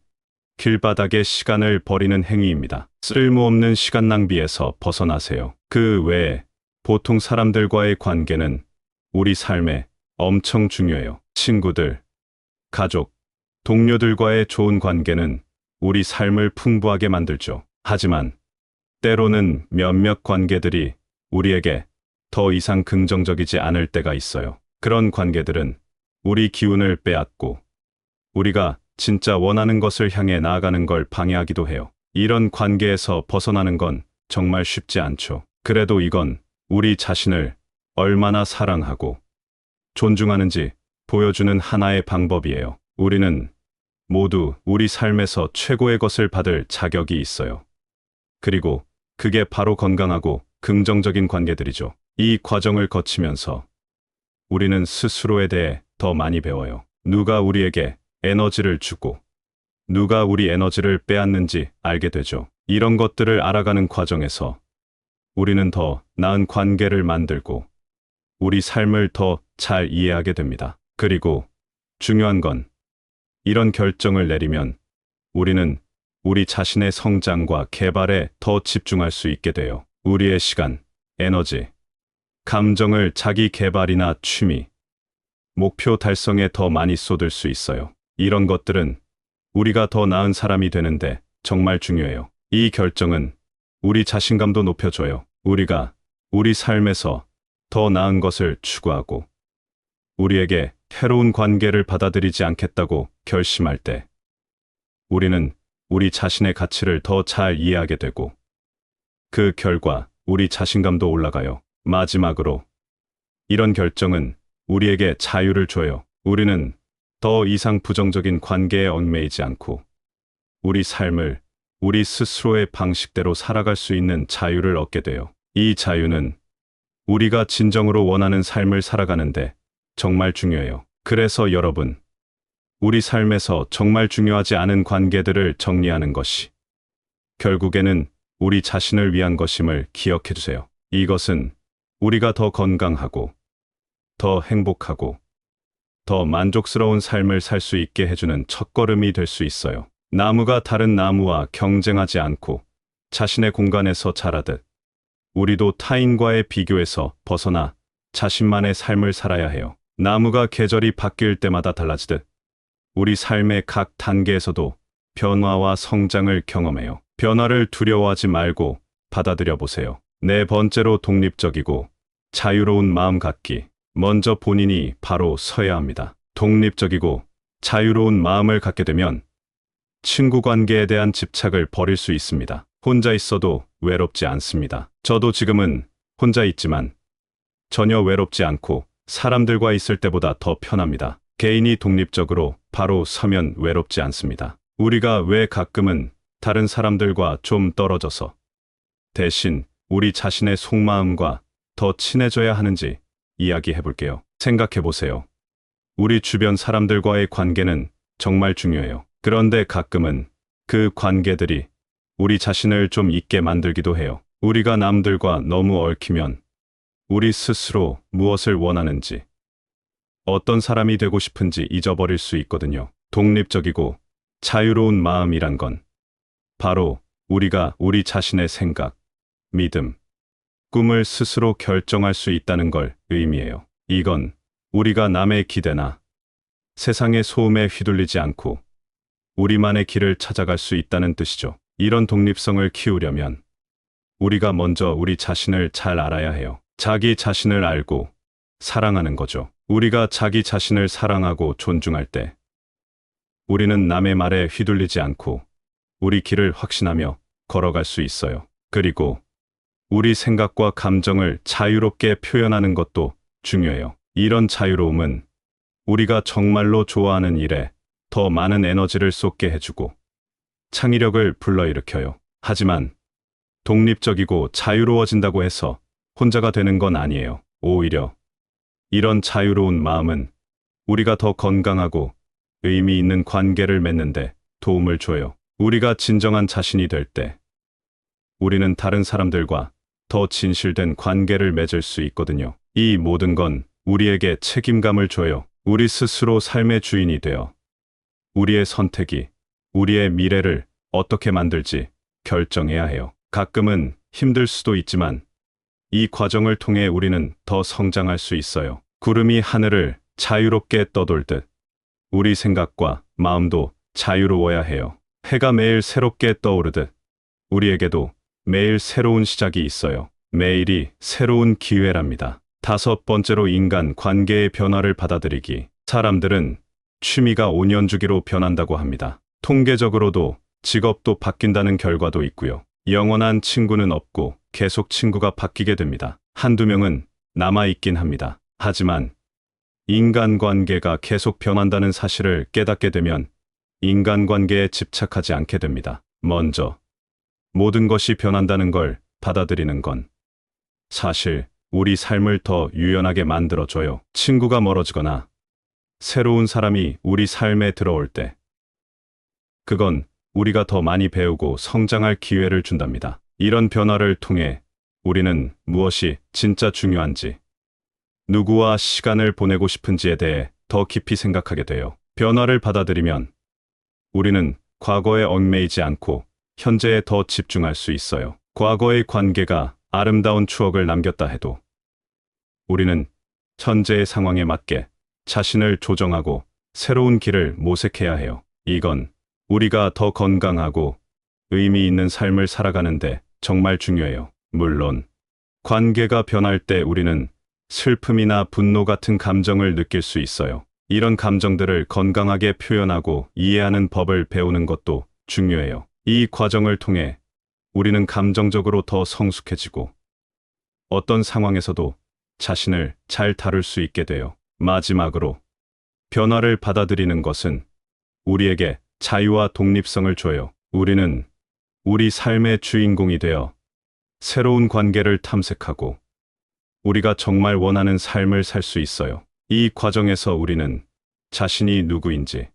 Speaker 1: 길바닥에 시간을 버리는 행위입니다. 쓸모없는 시간 낭비에서 벗어나세요. 그 외에 보통 사람들과의 관계는 우리 삶에 엄청 중요해요. 친구들, 가족, 동료들과의 좋은 관계는 우리 삶을 풍부하게 만들죠. 하지만 때로는 몇몇 관계들이 우리에게 더 이상 긍정적이지 않을 때가 있어요. 그런 관계들은 우리 기운을 빼앗고 우리가 진짜 원하는 것을 향해 나아가는 걸 방해하기도 해요. 이런 관계에서 벗어나는 건 정말 쉽지 않죠. 그래도 이건 우리 자신을 얼마나 사랑하고 존중하는지 보여주는 하나의 방법이에요. 우리는 모두 우리 삶에서 최고의 것을 받을 자격이 있어요. 그리고 그게 바로 건강하고 긍정적인 관계들이죠. 이 과정을 거치면서 우리는 스스로에 대해 더 많이 배워요. 누가 우리에게 에너지를 주고 누가 우리 에너지를 빼앗는지 알게 되죠. 이런 것들을 알아가는 과정에서 우리는 더 나은 관계를 만들고 우리 삶을 더 잘 이해하게 됩니다. 그리고 중요한 건 이런 결정을 내리면 우리는 우리 자신의 성장과 개발에 더 집중할 수 있게 돼요. 우리의 시간, 에너지, 감정을 자기 개발이나 취미, 목표 달성에 더 많이 쏟을 수 있어요. 이런 것들은 우리가 더 나은 사람이 되는데 정말 중요해요. 이 결정은 우리 자신감도 높여줘요. 우리가 우리 삶에서 더 나은 것을 추구하고 우리에게 새로운 관계를 받아들이지 않겠다고 결심할 때 우리는 우리 자신의 가치를 더 잘 이해하게 되고 그 결과 우리 자신감도 올라가요. 마지막으로 이런 결정은 우리에게 자유를 줘요. 우리는 더 이상 부정적인 관계에 얽매이지 않고 우리 삶을 우리 스스로의 방식대로 살아갈 수 있는 자유를 얻게 돼요. 이 자유는 우리가 진정으로 원하는 삶을 살아가는데 정말 중요해요. 그래서 여러분, 우리 삶에서 정말 중요하지 않은 관계들을 정리하는 것이 결국에는 우리 자신을 위한 것임을 기억해 주세요. 이것은 우리가 더 건강하고 더 행복하고 더 만족스러운 삶을 살 수 있게 해주는 첫걸음이 될 수 있어요. 나무가 다른 나무와 경쟁하지 않고 자신의 공간에서 자라듯 우리도 타인과의 비교에서 벗어나 자신만의 삶을 살아야 해요. 나무가 계절이 바뀔 때마다 달라지듯 우리 삶의 각 단계에서도 변화와 성장을 경험해요. 변화를 두려워하지 말고 받아들여 보세요. 네 번째로 독립적이고 자유로운 마음 갖기. 먼저 본인이 바로 서야 합니다. 독립적이고 자유로운 마음을 갖게 되면 친구 관계에 대한 집착을 버릴 수 있습니다. 혼자 있어도 외롭지 않습니다. 저도 지금은 혼자 있지만 전혀 외롭지 않고 사람들과 있을 때보다 더 편합니다. 개인이 독립적으로 바로 서면 외롭지 않습니다. 우리가 왜 가끔은 다른 사람들과 좀 떨어져서 대신 우리 자신의 속마음과 더 친해져야 하는지 이야기해 볼게요. 생각해 보세요. 우리 주변 사람들과의 관계는 정말 중요해요. 그런데 가끔은 그 관계들이 우리 자신을 좀 잊게 만들기도 해요. 우리가 남들과 너무 얽히면 우리 스스로 무엇을 원하는지, 어떤 사람이 되고 싶은지 잊어버릴 수 있거든요. 독립적이고 자유로운 마음이란 건 바로 우리가 우리 자신의 생각, 믿음, 꿈을 스스로 결정할 수 있다는 걸 의미해요. 이건 우리가 남의 기대나 세상의 소음에 휘둘리지 않고 우리만의 길을 찾아갈 수 있다는 뜻이죠. 이런 독립성을 키우려면 우리가 먼저 우리 자신을 잘 알아야 해요. 자기 자신을 알고 사랑하는 거죠. 우리가 자기 자신을 사랑하고 존중할 때 우리는 남의 말에 휘둘리지 않고 우리 길을 확신하며 걸어갈 수 있어요. 그리고 우리 생각과 감정을 자유롭게 표현하는 것도 중요해요. 이런 자유로움은 우리가 정말로 좋아하는 일에 더 많은 에너지를 쏟게 해주고 창의력을 불러일으켜요. 하지만 독립적이고 자유로워진다고 해서 혼자가 되는 건 아니에요. 오히려 이런 자유로운 마음은 우리가 더 건강하고 의미 있는 관계를 맺는데 도움을 줘요. 우리가 진정한 자신이 될 때, 우리는 다른 사람들과 더 진실된 관계를 맺을 수 있거든요. 이 모든 건 우리에게 책임감을 줘요. 우리 스스로 삶의 주인이 되어 우리의 선택이 우리의 미래를 어떻게 만들지 결정해야 해요. 가끔은 힘들 수도 있지만 이 과정을 통해 우리는 더 성장할 수 있어요. 구름이 하늘을 자유롭게 떠돌듯 우리 생각과 마음도 자유로워야 해요. 해가 매일 새롭게 떠오르듯 우리에게도 매일 새로운 시작이 있어요. 매일이 새로운 기회랍니다. 다섯 번째로 인간 관계의 변화를 받아들이기. 사람들은 취미가 5년 주기로 변한다고 합니다. 통계적으로도 직업도 바뀐다는 결과도 있고요. 영원한 친구는 없고 계속 친구가 바뀌게 됩니다. 한두 명은 남아있긴 합니다. 하지만 인간관계가 계속 변한다는 사실을 깨닫게 되면 인간관계에 집착하지 않게 됩니다. 먼저 모든 것이 변한다는 걸 받아들이는 건 사실 우리 삶을 더 유연하게 만들어줘요. 친구가 멀어지거나 새로운 사람이 우리 삶에 들어올 때 그건 우리가 더 많이 배우고 성장할 기회를 준답니다. 이런 변화를 통해 우리는 무엇이 진짜 중요한지, 누구와 시간을 보내고 싶은지에 대해 더 깊이 생각하게 돼요. 변화를 받아들이면 우리는 과거에 얽매이지 않고 현재에 더 집중할 수 있어요. 과거의 관계가 아름다운 추억을 남겼다 해도 우리는 현재의 상황에 맞게 자신을 조정하고 새로운 길을 모색해야 해요. 이건 우리가 더 건강하고 의미 있는 삶을 살아가는데 정말 중요해요. 물론 관계가 변할 때 우리는 슬픔이나 분노 같은 감정을 느낄 수 있어요. 이런 감정들을 건강하게 표현하고 이해하는 법을 배우는 것도 중요해요. 이 과정을 통해 우리는 감정적으로 더 성숙해지고 어떤 상황에서도 자신을 잘 다룰 수 있게 돼요. 마지막으로 변화를 받아들이는 것은 우리에게 자유와 독립성을 줘요. 우리는 우리 삶의 주인공이 되어 새로운 관계를 탐색하고 우리가 정말 원하는 삶을 살 수 있어요. 이 과정에서 우리는 자신이 누구인지,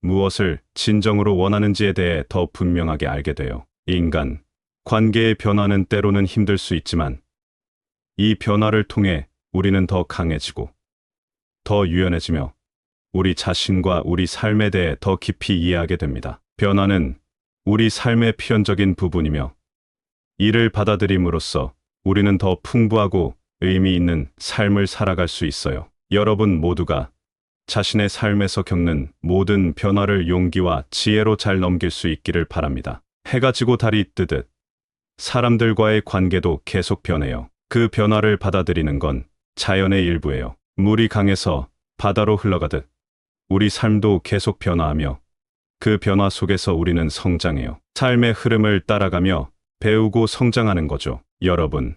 Speaker 1: 무엇을 진정으로 원하는지에 대해 더 분명하게 알게 돼요. 인간 관계의 변화는 때로는 힘들 수 있지만 이 변화를 통해 우리는 더 강해지고 더 유연해지며 우리 자신과 우리 삶에 대해 더 깊이 이해하게 됩니다. 변화는 우리 삶의 필연적인 부분이며 이를 받아들임으로써 우리는 더 풍부하고 의미 있는 삶을 살아갈 수 있어요. 여러분 모두가 자신의 삶에서 겪는 모든 변화를 용기와 지혜로 잘 넘길 수 있기를 바랍니다. 해가 지고 달이 뜨듯 사람들과의 관계도 계속 변해요. 그 변화를 받아들이는 건 자연의 일부예요. 물이 강에서 바다로 흘러가듯 우리 삶도 계속 변화하며 그 변화 속에서 우리는 성장해요. 삶의 흐름을 따라가며 배우고 성장하는 거죠. 여러분,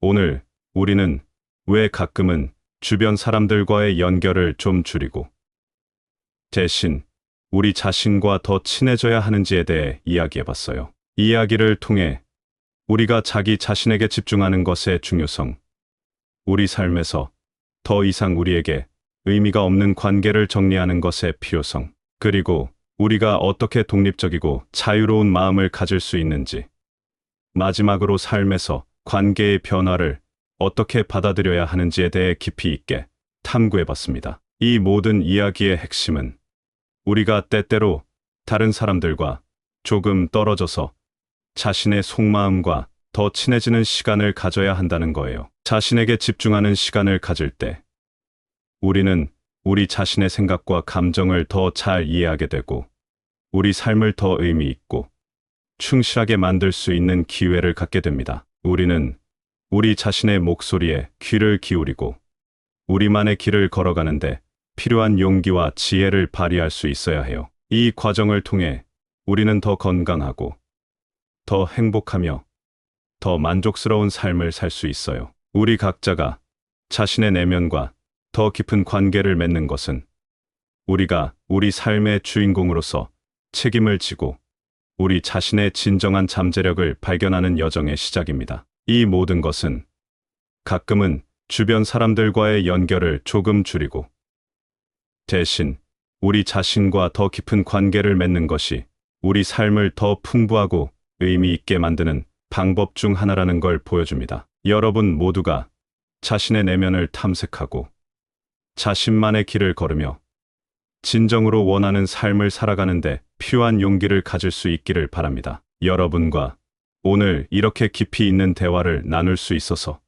Speaker 1: 오늘 우리는 왜 가끔은 주변 사람들과의 연결을 좀 줄이고 대신 우리 자신과 더 친해져야 하는지에 대해 이야기해봤어요. 이 이야기를 통해 우리가 자기 자신에게 집중하는 것의 중요성, 우리 삶에서 더 이상 우리에게 의미가 없는 관계를 정리하는 것의 필요성, 그리고 우리가 어떻게 독립적이고 자유로운 마음을 가질 수 있는지, 마지막으로 삶에서 관계의 변화를 어떻게 받아들여야 하는지에 대해 깊이 있게 탐구해봤습니다. 이 모든 이야기의 핵심은 우리가 때때로 다른 사람들과 조금 떨어져서 자신의 속마음과 더 친해지는 시간을 가져야 한다는 거예요. 자신에게 집중하는 시간을 가질 때 우리는 우리 자신의 생각과 감정을 더 잘 이해하게 되고 우리 삶을 더 의미 있고 충실하게 만들 수 있는 기회를 갖게 됩니다. 우리는 우리 자신의 목소리에 귀를 기울이고 우리만의 길을 걸어가는데 필요한 용기와 지혜를 발휘할 수 있어야 해요. 이 과정을 통해 우리는 더 건강하고 더 행복하며 더 만족스러운 삶을 살 수 있어요. 우리 각자가 자신의 내면과 더 깊은 관계를 맺는 것은 우리가 우리 삶의 주인공으로서 책임을 지고 우리 자신의 진정한 잠재력을 발견하는 여정의 시작입니다. 이 모든 것은 가끔은 주변 사람들과의 연결을 조금 줄이고 대신 우리 자신과 더 깊은 관계를 맺는 것이 우리 삶을 더 풍부하고 의미 있게 만드는 방법 중 하나라는 걸 보여줍니다. 여러분 모두가 자신의 내면을 탐색하고 자신만의 길을 걸으며 진정으로 원하는 삶을 살아가는데 필요한 용기를 가질 수 있기를 바랍니다. 여러분과 오늘 이렇게 깊이 있는 대화를 나눌 수 있어서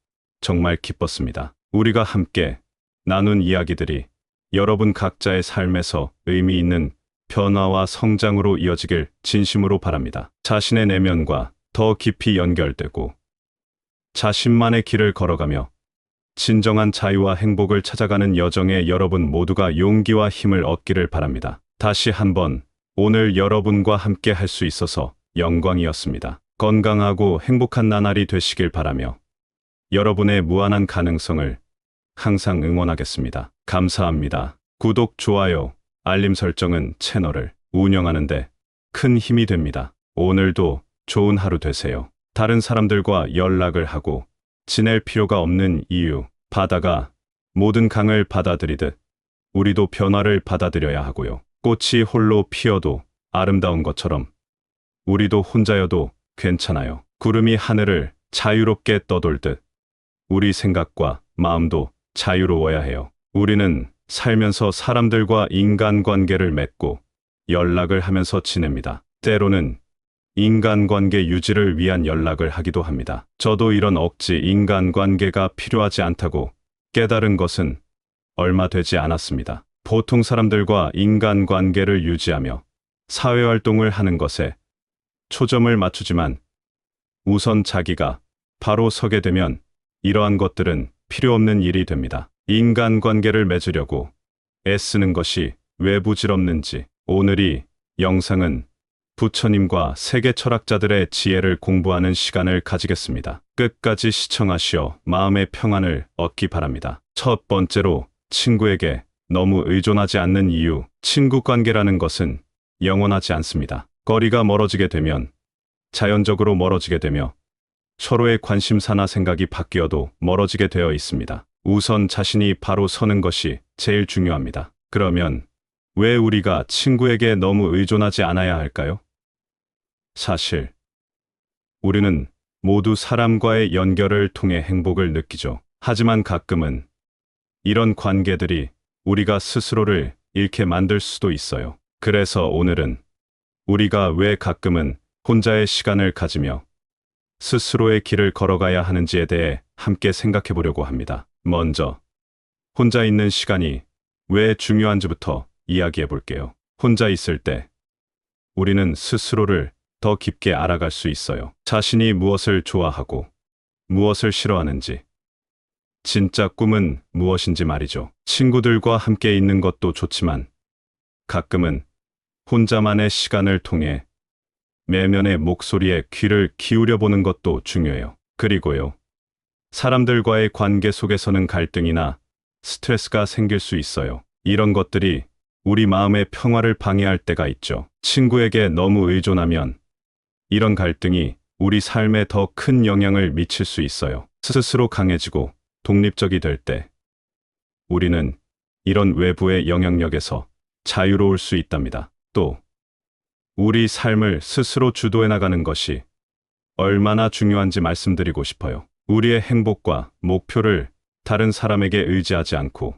Speaker 1: 정말 기뻤습니다. 우리가 함께 나눈 이야기들이 여러분 각자의 삶에서 의미 있는 변화와 성장으로 이어지길 진심으로 바랍니다. 자신의 내면과 더 깊이 연결되고 자신만의 길을 걸어가며 진정한 자유와 행복을 찾아가는 여정에 여러분 모두가 용기와 힘을 얻기를 바랍니다. 다시 한번 오늘 여러분과 함께 할 수 있어서 영광이었습니다. 건강하고 행복한 나날이 되시길 바라며 여러분의 무한한 가능성을 항상 응원하겠습니다. 감사합니다. 구독, 좋아요, 알림 설정은 채널을 운영하는데 큰 힘이 됩니다. 오늘도 좋은 하루 되세요. 다른 사람들과 연락을 하고 지낼 필요가 없는 이유. 바다가 모든 강을 받아들이듯 우리도 변화를 받아들여야 하고요. 꽃이 홀로 피어도 아름다운 것처럼 우리도 혼자여도 괜찮아요. 구름이 하늘을 자유롭게 떠돌듯 우리 생각과 마음도 자유로워야 해요. 우리는 살면서 사람들과 인간관계를 맺고 연락을 하면서 지냅니다. 때로는 인간관계 유지를 위한 연락을 하기도 합니다. 저도 이런 억지 인간관계가 필요하지 않다고 깨달은 것은 얼마 되지 않았습니다. 보통 사람들과 인간관계를 유지하며 사회활동을 하는 것에 초점을 맞추지만 우선 자기가 바로 서게 되면 이러한 것들은 필요 없는 일이 됩니다. 인간관계를 맺으려고 애쓰는 것이 왜 부질없는지. 오늘 영상은 부처님과 세계 철학자들의 지혜를 공부하는 시간을 가지겠습니다. 끝까지 시청하시어 마음의 평안을 얻기 바랍니다. 첫 번째로 친구에게 너무 의존하지 않는 이유. 친구 관계라는 것은 영원하지 않습니다. 거리가 멀어지게 되면 자연적으로 멀어지게 되며 서로의 관심사나 생각이 바뀌어도 멀어지게 되어 있습니다. 우선 자신이 바로 서는 것이 제일 중요합니다. 그러면 왜 우리가 친구에게 너무 의존하지 않아야 할까요? 사실 우리는 모두 사람과의 연결을 통해 행복을 느끼죠. 하지만 가끔은 이런 관계들이 우리가 스스로를 잃게 만들 수도 있어요. 그래서 오늘은 우리가 왜 가끔은 혼자의 시간을 가지며 스스로의 길을 걸어가야 하는지에 대해 함께 생각해 보려고 합니다. 먼저 혼자 있는 시간이 왜 중요한지부터 이야기해 볼게요. 혼자 있을 때 우리는 스스로를 더 깊게 알아갈 수 있어요. 자신이 무엇을 좋아하고 무엇을 싫어하는지, 진짜 꿈은 무엇인지 말이죠. 친구들과 함께 있는 것도 좋지만 가끔은 혼자만의 시간을 통해 내면의 목소리에 귀를 기울여 보는 것도 중요해요. 그리고요, 사람들과의 관계 속에서는 갈등이나 스트레스가 생길 수 있어요. 이런 것들이 우리 마음의 평화를 방해할 때가 있죠. 친구에게 너무 의존하면 이런 갈등이 우리 삶에 더 큰 영향을 미칠 수 있어요. 스스로 강해지고 독립적이 될 때 우리는 이런 외부의 영향력에서 자유로울 수 있답니다. 또 우리 삶을 스스로 주도해 나가는 것이 얼마나 중요한지 말씀드리고 싶어요. 우리의 행복과 목표를 다른 사람에게 의지하지 않고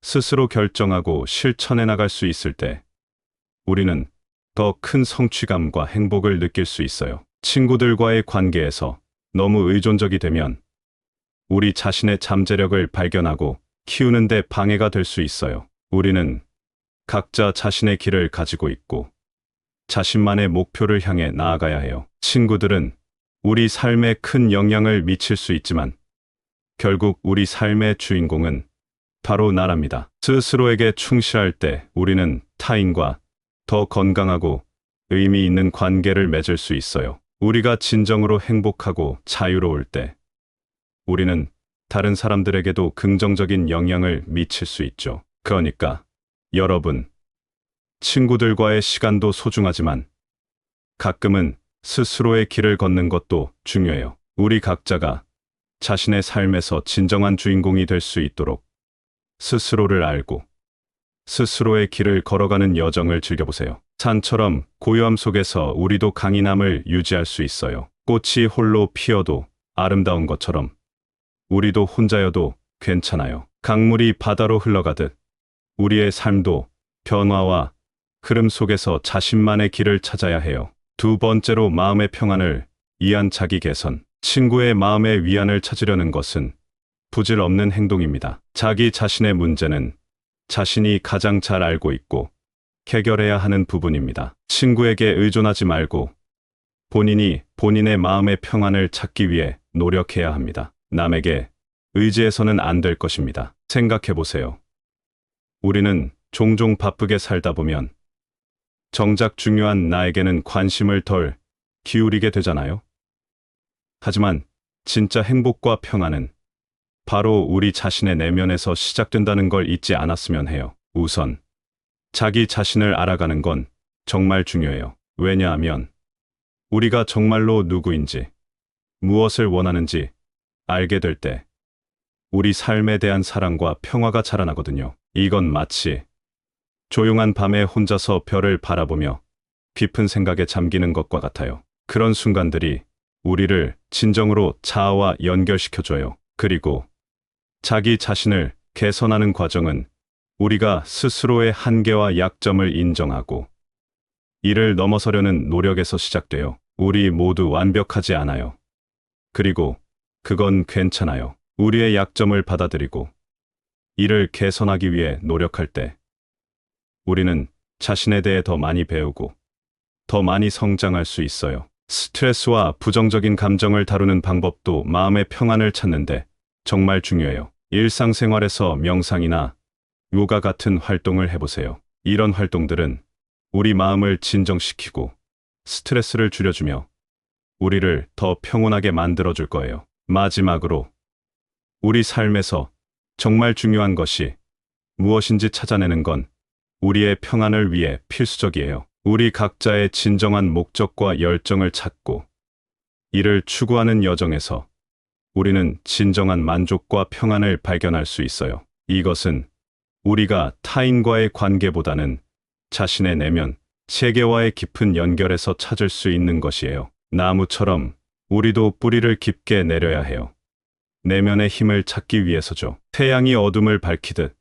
Speaker 1: 스스로 결정하고 실천해 나갈 수 있을 때 우리는 더 큰 성취감과 행복을 느낄 수 있어요. 친구들과의 관계에서 너무 의존적이 되면 우리 자신의 잠재력을 발견하고 키우는 데 방해가 될 수 있어요. 우리는 각자 자신의 길을 가지고 있고 자신만의 목표를 향해 나아가야 해요. 친구들은 우리 삶에 큰 영향을 미칠 수 있지만 결국 우리 삶의 주인공은 바로 나랍니다. 스스로에게 충실할 때 우리는 타인과 더 건강하고 의미 있는 관계를 맺을 수 있어요. 우리가 진정으로 행복하고 자유로울 때 우리는 다른 사람들에게도 긍정적인 영향을 미칠 수 있죠. 그러니까 여러분, 친구들과의 시간도 소중하지만 가끔은 스스로의 길을 걷는 것도 중요해요. 우리 각자가 자신의 삶에서 진정한 주인공이 될 수 있도록 스스로를 알고 스스로의 길을 걸어가는 여정을 즐겨보세요. 산처럼 고요함 속에서 우리도 강인함을 유지할 수 있어요. 꽃이 홀로 피어도 아름다운 것처럼 우리도 혼자여도 괜찮아요. 강물이 바다로 흘러가듯 우리의 삶도 변화와 흐름 속에서 자신만의 길을 찾아야 해요. 두 번째로 마음의 평안을 위한 자기 개선. 친구의 마음의 위안을 찾으려는 것은 부질 없는 행동입니다. 자기 자신의 문제는 자신이 가장 잘 알고 있고 해결해야 하는 부분입니다. 친구에게 의존하지 말고 본인이 본인의 마음의 평안을 찾기 위해 노력해야 합니다. 남에게 의지해서는 안 될 것입니다. 생각해 보세요. 우리는 종종 바쁘게 살다 보면 정작 중요한 나에게는 관심을 덜 기울이게 되잖아요. 하지만 진짜 행복과 평안은 바로 우리 자신의 내면에서 시작된다는 걸 잊지 않았으면 해요. 우선 자기 자신을 알아가는 건 정말 중요해요. 왜냐하면 우리가 정말로 누구인지, 무엇을 원하는지 알게 될 때 우리 삶에 대한 사랑과 평화가 자라나거든요. 이건 마치 조용한 밤에 혼자서 별을 바라보며 깊은 생각에 잠기는 것과 같아요. 그런 순간들이 우리를 진정으로 자아와 연결시켜줘요. 그리고 자기 자신을 개선하는 과정은 우리가 스스로의 한계와 약점을 인정하고 이를 넘어서려는 노력에서 시작돼요. 우리 모두 완벽하지 않아요. 그리고 그건 괜찮아요. 우리의 약점을 받아들이고 이를 개선하기 위해 노력할 때 우리는 자신에 대해 더 많이 배우고 더 많이 성장할 수 있어요. 스트레스와 부정적인 감정을 다루는 방법도 마음의 평안을 찾는데 정말 중요해요. 일상생활에서 명상이나 요가 같은 활동을 해보세요. 이런 활동들은 우리 마음을 진정시키고 스트레스를 줄여주며 우리를 더 평온하게 만들어줄 거예요. 마지막으로 우리 삶에서 정말 중요한 것이 무엇인지 찾아내는 건 우리의 평안을 위해 필수적이에요. 우리 각자의 진정한 목적과 열정을 찾고 이를 추구하는 여정에서 우리는 진정한 만족과 평안을 발견할 수 있어요. 이것은 우리가 타인과의 관계보다는 자신의 내면, 세계와의 깊은 연결에서 찾을 수 있는 것이에요. 나무처럼 우리도 뿌리를 깊게 내려야 해요. 내면의 힘을 찾기 위해서죠. 태양이 어둠을 밝히듯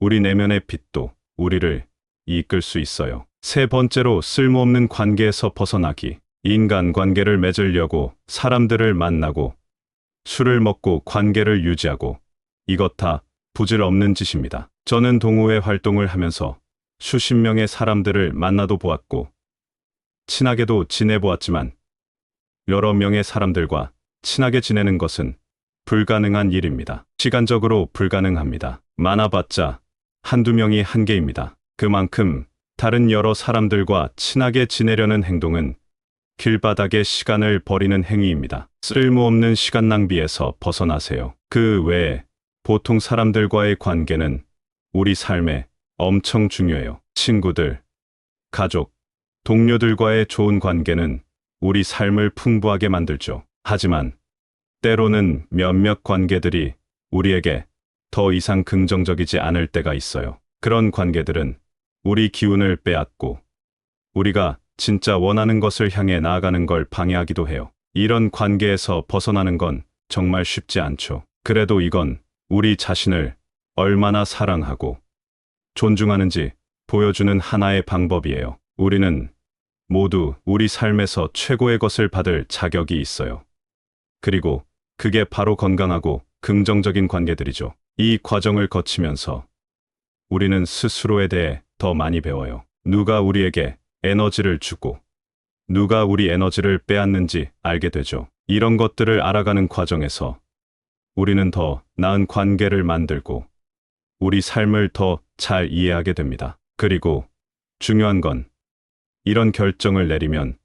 Speaker 1: 우리 내면의 빛도 우리를 이끌 수 있어요. 세 번째로 쓸모없는 관계에서 벗어나기. 인간 관계를 맺으려고 사람들을 만나고 술을 먹고 관계를 유지하고 이것 다 부질 없는 짓입니다. 저는 동호회 활동을 하면서 수십 명의 사람들을 만나도 보았고 친하게도 지내보았지만 여러 명의 사람들과 친하게 지내는 것은 불가능한 일입니다. 시간적으로 불가능합니다. 많아봤자 한두 명이 한계입니다. 그만큼 다른 여러 사람들과 친하게 지내려는 행동은 길바닥에 시간을 버리는 행위입니다. 쓸모없는 시간 낭비에서 벗어나세요. 그 외에 보통 사람들과의 관계는 우리 삶에 엄청 중요해요. 친구들, 가족, 동료들과의 좋은 관계는 우리 삶을 풍부하게 만들죠. 하지만 때로는 몇몇 관계들이 우리에게 더 이상 긍정적이지 않을 때가 있어요. 그런 관계들은 우리 기운을 빼앗고 우리가 진짜 원하는 것을 향해 나아가는 걸 방해하기도 해요. 이런 관계에서 벗어나는 건 정말 쉽지 않죠. 그래도 이건 우리 자신을 얼마나 사랑하고 존중하는지 보여주는 하나의 방법이에요. 우리는 모두 우리 삶에서 최고의 것을 받을 자격이 있어요. 그리고 그게 바로 건강하고 긍정적인 관계들이죠. 이 과정을 거치면서 우리는 스스로에 대해 더 많이 배워요. 누가 우리에게 에너지를 주고 누가 우리 에너지를 빼앗는지 알게 되죠. 이런 것들을 알아가는 과정에서 우리는 더 나은 관계를 만들고 우리 삶을 더 잘 이해하게 됩니다. 그리고 중요한 건 이런 결정을 내리면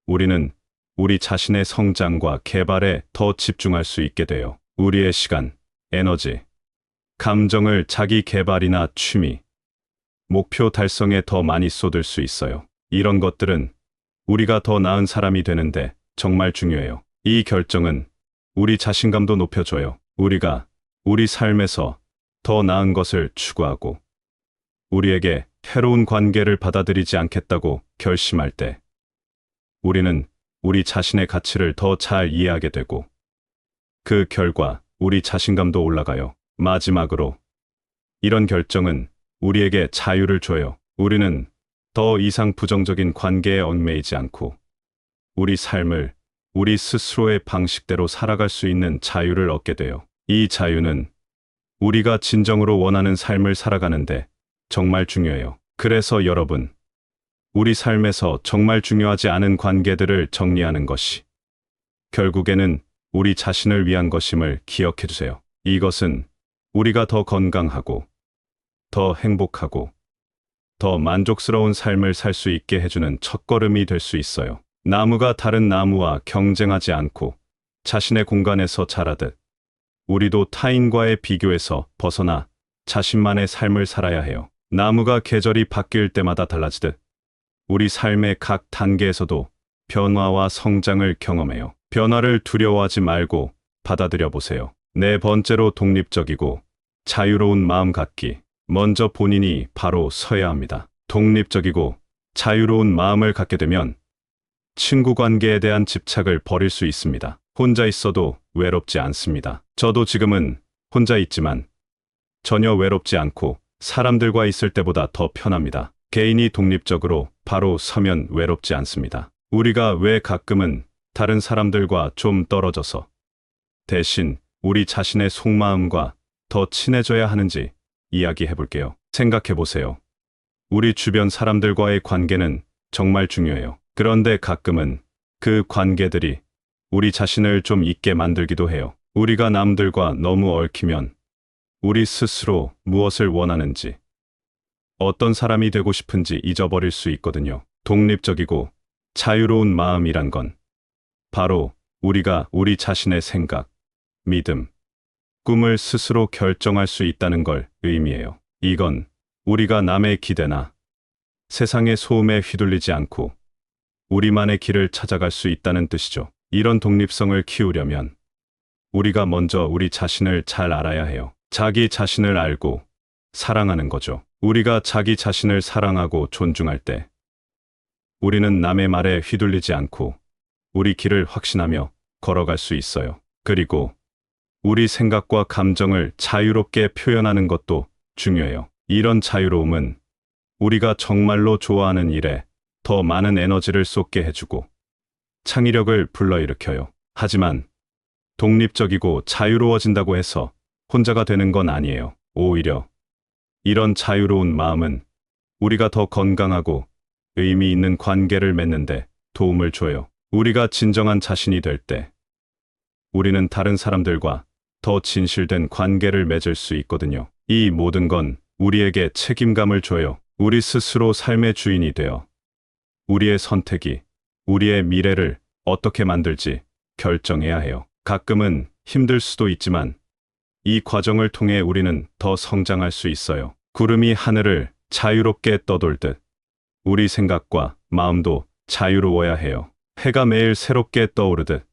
Speaker 1: 우리는 우리 자신의 성장과 개발에 더 집중할 수 있게 돼요. 우리의 시간, 에너지, 감정을 자기 개발이나 취미, 목표 달성에 더 많이 쏟을 수 있어요. 이런 것들은 우리가 더 나은 사람이 되는데 정말 중요해요. 이 결정은 우리 자신감도 높여줘요. 우리가 우리 삶에서 더 나은 것을 추구하고 우리에게 해로운 관계를 받아들이지 않겠다고 결심할 때, 우리는 우리 자신의 가치를 더 잘 이해하게 되고, 그 결과 우리 자신감도 올라가요. 마지막으로, 이런 결정은 우리에게 자유를 줘요. 우리는 더 이상 부정적인 관계에 얽매이지 않고, 우리 삶을 우리 스스로의 방식대로 살아갈 수 있는 자유를 얻게 돼요. 이 자유는 우리가 진정으로 원하는 삶을 살아가는데 정말 중요해요. 그래서 여러분, 우리 삶에서 정말 중요하지 않은 관계들을 정리하는 것이 결국에는 우리 자신을 위한 것임을 기억해 주세요. 이것은 우리가 더 건강하고, 더 행복하고, 더 만족스러운 삶을 살 수 있게 해주는 첫걸음이 될 수 있어요. 나무가 다른 나무와 경쟁하지 않고 자신의 공간에서 자라듯, 우리도 타인과의 비교에서 벗어나 자신만의 삶을 살아야 해요. 나무가 계절이 바뀔 때마다 달라지듯, 우리 삶의 각 단계에서도 변화와 성장을 경험해요. 변화를 두려워하지 말고 받아들여 보세요. 네 번째로, 독립적이고 자유로운 마음 갖기. 먼저 본인이 바로 서야 합니다. 독립적이고 자유로운 마음을 갖게 되면 친구 관계에 대한 집착을 버릴 수 있습니다. 혼자 있어도 외롭지 않습니다. 저도 지금은 혼자 있지만 전혀 외롭지 않고 사람들과 있을 때보다 더 편합니다. 개인이 독립적으로 바로 서면 외롭지 않습니다. 우리가 왜 가끔은 다른 사람들과 좀 떨어져서 대신 우리 자신의 속마음과 더 친해져야 하는지 이야기해 볼게요. 생각해 보세요. 우리 주변 사람들과의 관계는 정말 중요해요. 그런데 가끔은 그 관계들이 우리 자신을 좀 잊게 만들기도 해요. 우리가 남들과 너무 얽히면 우리 스스로 무엇을 원하는지, 어떤 사람이 되고 싶은지 잊어버릴 수 있거든요. 독립적이고 자유로운 마음이란 건 바로 우리가 우리 자신의 생각, 믿음, 꿈을 스스로 결정할 수 있다는 걸 의미해요. 이건 우리가 남의 기대나 세상의 소음에 휘둘리지 않고 우리만의 길을 찾아갈 수 있다는 뜻이죠. 이런 독립성을 키우려면 우리가 먼저 우리 자신을 잘 알아야 해요. 자기 자신을 알고 사랑하는 거죠. 우리가 자기 자신을 사랑하고 존중할 때 우리는 남의 말에 휘둘리지 않고 우리 길을 확신하며 걸어갈 수 있어요. 그리고 우리 생각과 감정을 자유롭게 표현하는 것도 중요해요. 이런 자유로움은 우리가 정말로 좋아하는 일에 더 많은 에너지를 쏟게 해주고 창의력을 불러일으켜요. 하지만 독립적이고 자유로워진다고 해서 혼자가 되는 건 아니에요. 오히려 이런 자유로운 마음은 우리가 더 건강하고 의미 있는 관계를 맺는데 도움을 줘요. 우리가 진정한 자신이 될 때 우리는 다른 사람들과 더 진실된 관계를 맺을 수 있거든요. 이 모든 건 우리에게 책임감을 줘요. 우리 스스로 삶의 주인이 되어 우리의 선택이 우리의 미래를 어떻게 만들지 결정해야 해요. 가끔은 힘들 수도 있지만 이 과정을 통해 우리는 더 성장할 수 있어요. 구름이 하늘을 자유롭게 떠돌듯 우리 생각과 마음도 자유로워야 해요. 해가 매일 새롭게 떠오르듯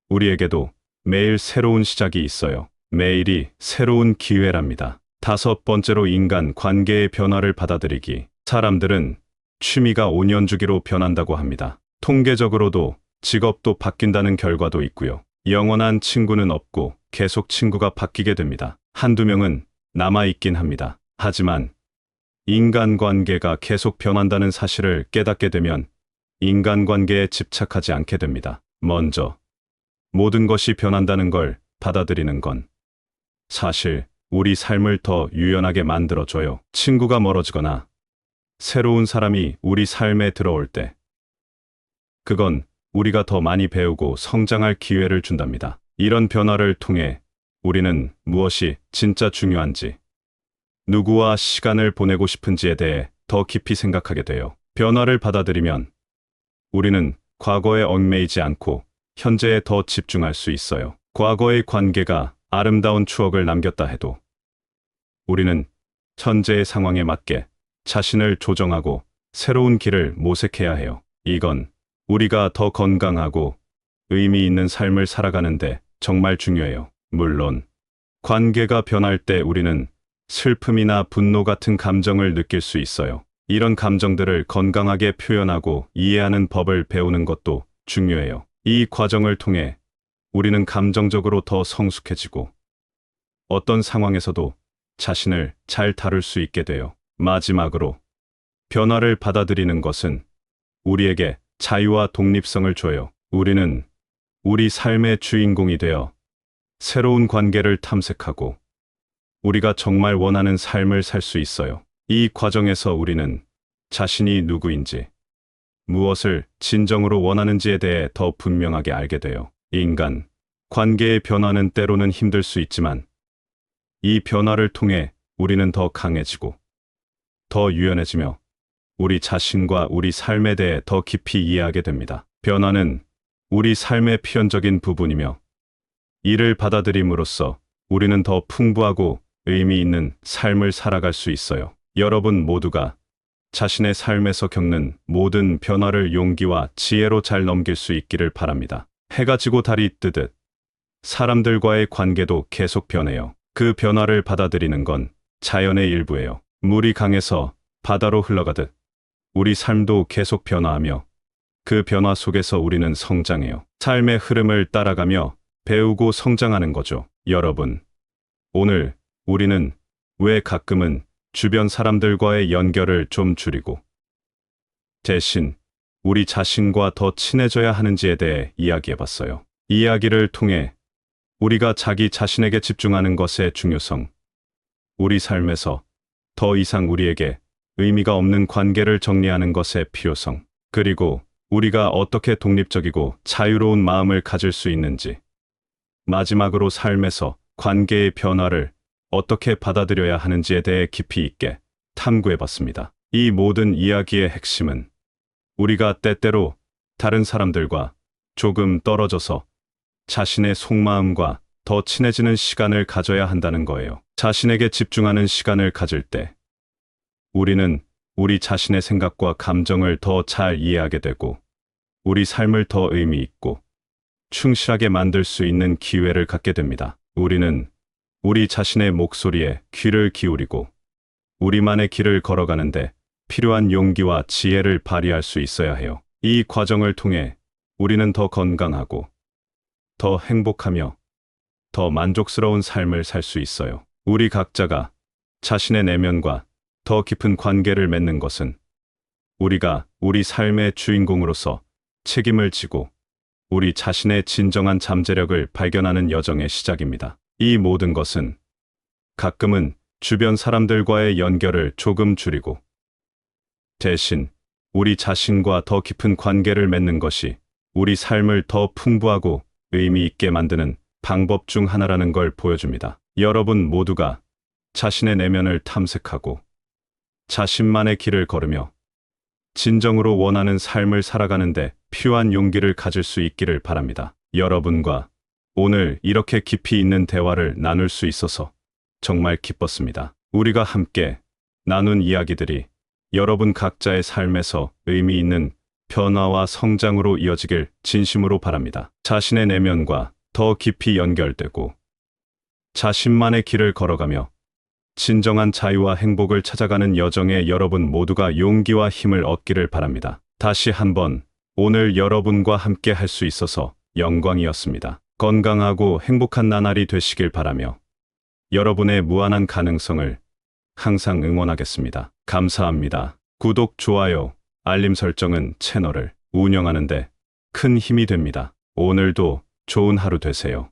Speaker 1: 우리에게도 매일 새로운 시작이 있어요. 매일이 새로운 기회랍니다. 다섯 번째로, 인간 관계의 변화를 받아들이기. 사람들은 취미가 5년 주기로 변한다고 합니다. 통계적으로도 직업도 바뀐다는 결과도 있고요. 영원한 친구는 없고 계속 친구가 바뀌게 됩니다. 한두 명은 남아있긴 합니다. 하지만 인간관계가 계속 변한다는 사실을 깨닫게 되면 인간관계에 집착하지 않게 됩니다. 먼저 모든 것이 변한다는 걸 받아들이는 건 사실 우리 삶을 더 유연하게 만들어줘요. 친구가 멀어지거나 새로운 사람이 우리 삶에 들어올 때 그건 우리가 더 많이 배우고 성장할 기회를 준답니다. 이런 변화를 통해 우리는 무엇이 진짜 중요한지, 누구와 시간을 보내고 싶은지에 대해 더 깊이 생각하게 돼요. 변화를 받아들이면 우리는 과거에 얽매이지 않고 현재에 더 집중할 수 있어요. 과거의 관계가 아름다운 추억을 남겼다 해도 우리는 현재의 상황에 맞게 자신을 조정하고 새로운 길을 모색해야 해요. 이건 우리가 더 건강하고 의미 있는 삶을 살아가는데 정말 중요해요. 물론 관계가 변할 때 우리는 슬픔이나 분노 같은 감정을 느낄 수 있어요. 이런 감정들을 건강하게 표현하고 이해하는 법을 배우는 것도 중요해요. 이 과정을 통해 우리는 감정적으로 더 성숙해지고 어떤 상황에서도 자신을 잘 다룰 수 있게 돼요. 마지막으로 변화를 받아들이는 것은 우리에게 자유와 독립성을 줘요. 우리는 우리 삶의 주인공이 되어 새로운 관계를 탐색하고 우리가 정말 원하는 삶을 살 수 있어요. 이 과정에서 우리는 자신이 누구인지, 무엇을 진정으로 원하는지에 대해 더 분명하게 알게 돼요. 인간, 관계의 변화는 때로는 힘들 수 있지만 이 변화를 통해 우리는 더 강해지고 더 유연해지며 우리 자신과 우리 삶에 대해 더 깊이 이해하게 됩니다. 변화는 우리 삶의 필연적인 부분이며 이를 받아들임으로써 우리는 더 풍부하고 의미 있는 삶을 살아갈 수 있어요. 여러분 모두가 자신의 삶에서 겪는 모든 변화를 용기와 지혜로 잘 넘길 수 있기를 바랍니다. 해가 지고 달이 뜨듯 사람들과의 관계도 계속 변해요. 그 변화를 받아들이는 건 자연의 일부예요. 물이 강에서 바다로 흘러가듯 우리 삶도 계속 변화하며 그 변화 속에서 우리는 성장해요. 삶의 흐름을 따라가며 배우고 성장하는 거죠. 여러분, 오늘 우리는 왜 가끔은 주변 사람들과의 연결을 좀 줄이고 대신 우리 자신과 더 친해져야 하는지에 대해 이야기해봤어요. 이 이야기를 통해 우리가 자기 자신에게 집중하는 것의 중요성, 우리 삶에서 더 이상 우리에게 의미가 없는 관계를 정리하는 것의 필요성, 그리고 우리가 어떻게 독립적이고 자유로운 마음을 가질 수 있는지, 마지막으로 삶에서 관계의 변화를 어떻게 받아들여야 하는지에 대해 깊이 있게 탐구해봤습니다. 이 모든 이야기의 핵심은 우리가 때때로 다른 사람들과 조금 떨어져서 자신의 속마음과 더 친해지는 시간을 가져야 한다는 거예요. 자신에게 집중하는 시간을 가질 때 우리는 우리 자신의 생각과 감정을 더 잘 이해하게 되고 우리 삶을 더 의미 있고 충실하게 만들 수 있는 기회를 갖게 됩니다. 우리는 우리 자신의 목소리에 귀를 기울이고 우리만의 길을 걸어가는데 필요한 용기와 지혜를 발휘할 수 있어야 해요. 이 과정을 통해 우리는 더 건강하고 더 행복하며 더 만족스러운 삶을 살 수 있어요. 우리 각자가 자신의 내면과 더 깊은 관계를 맺는 것은 우리가 우리 삶의 주인공으로서 책임을 지고 우리 자신의 진정한 잠재력을 발견하는 여정의 시작입니다. 이 모든 것은 가끔은 주변 사람들과의 연결을 조금 줄이고 대신 우리 자신과 더 깊은 관계를 맺는 것이 우리 삶을 더 풍부하고 의미 있게 만드는 방법 중 하나라는 걸 보여줍니다. 여러분 모두가 자신의 내면을 탐색하고 자신만의 길을 걸으며 진정으로 원하는 삶을 살아가는데 필요한 용기를 가질 수 있기를 바랍니다. 여러분과 오늘 이렇게 깊이 있는 대화를 나눌 수 있어서 정말 기뻤습니다. 우리가 함께 나눈 이야기들이 여러분 각자의 삶에서 의미 있는 변화와 성장으로 이어지길 진심으로 바랍니다. 자신의 내면과 더 깊이 연결되고 자신만의 길을 걸어가며 진정한 자유와 행복을 찾아가는 여정에 여러분 모두가 용기와 힘을 얻기를 바랍니다. 다시 한번 오늘 여러분과 함께 할 수 있어서 영광이었습니다. 건강하고 행복한 나날이 되시길 바라며 여러분의 무한한 가능성을 항상 응원하겠습니다. 감사합니다. 구독, 좋아요, 알림 설정은 채널을 운영하는 데 큰 힘이 됩니다. 오늘도 좋은 하루 되세요.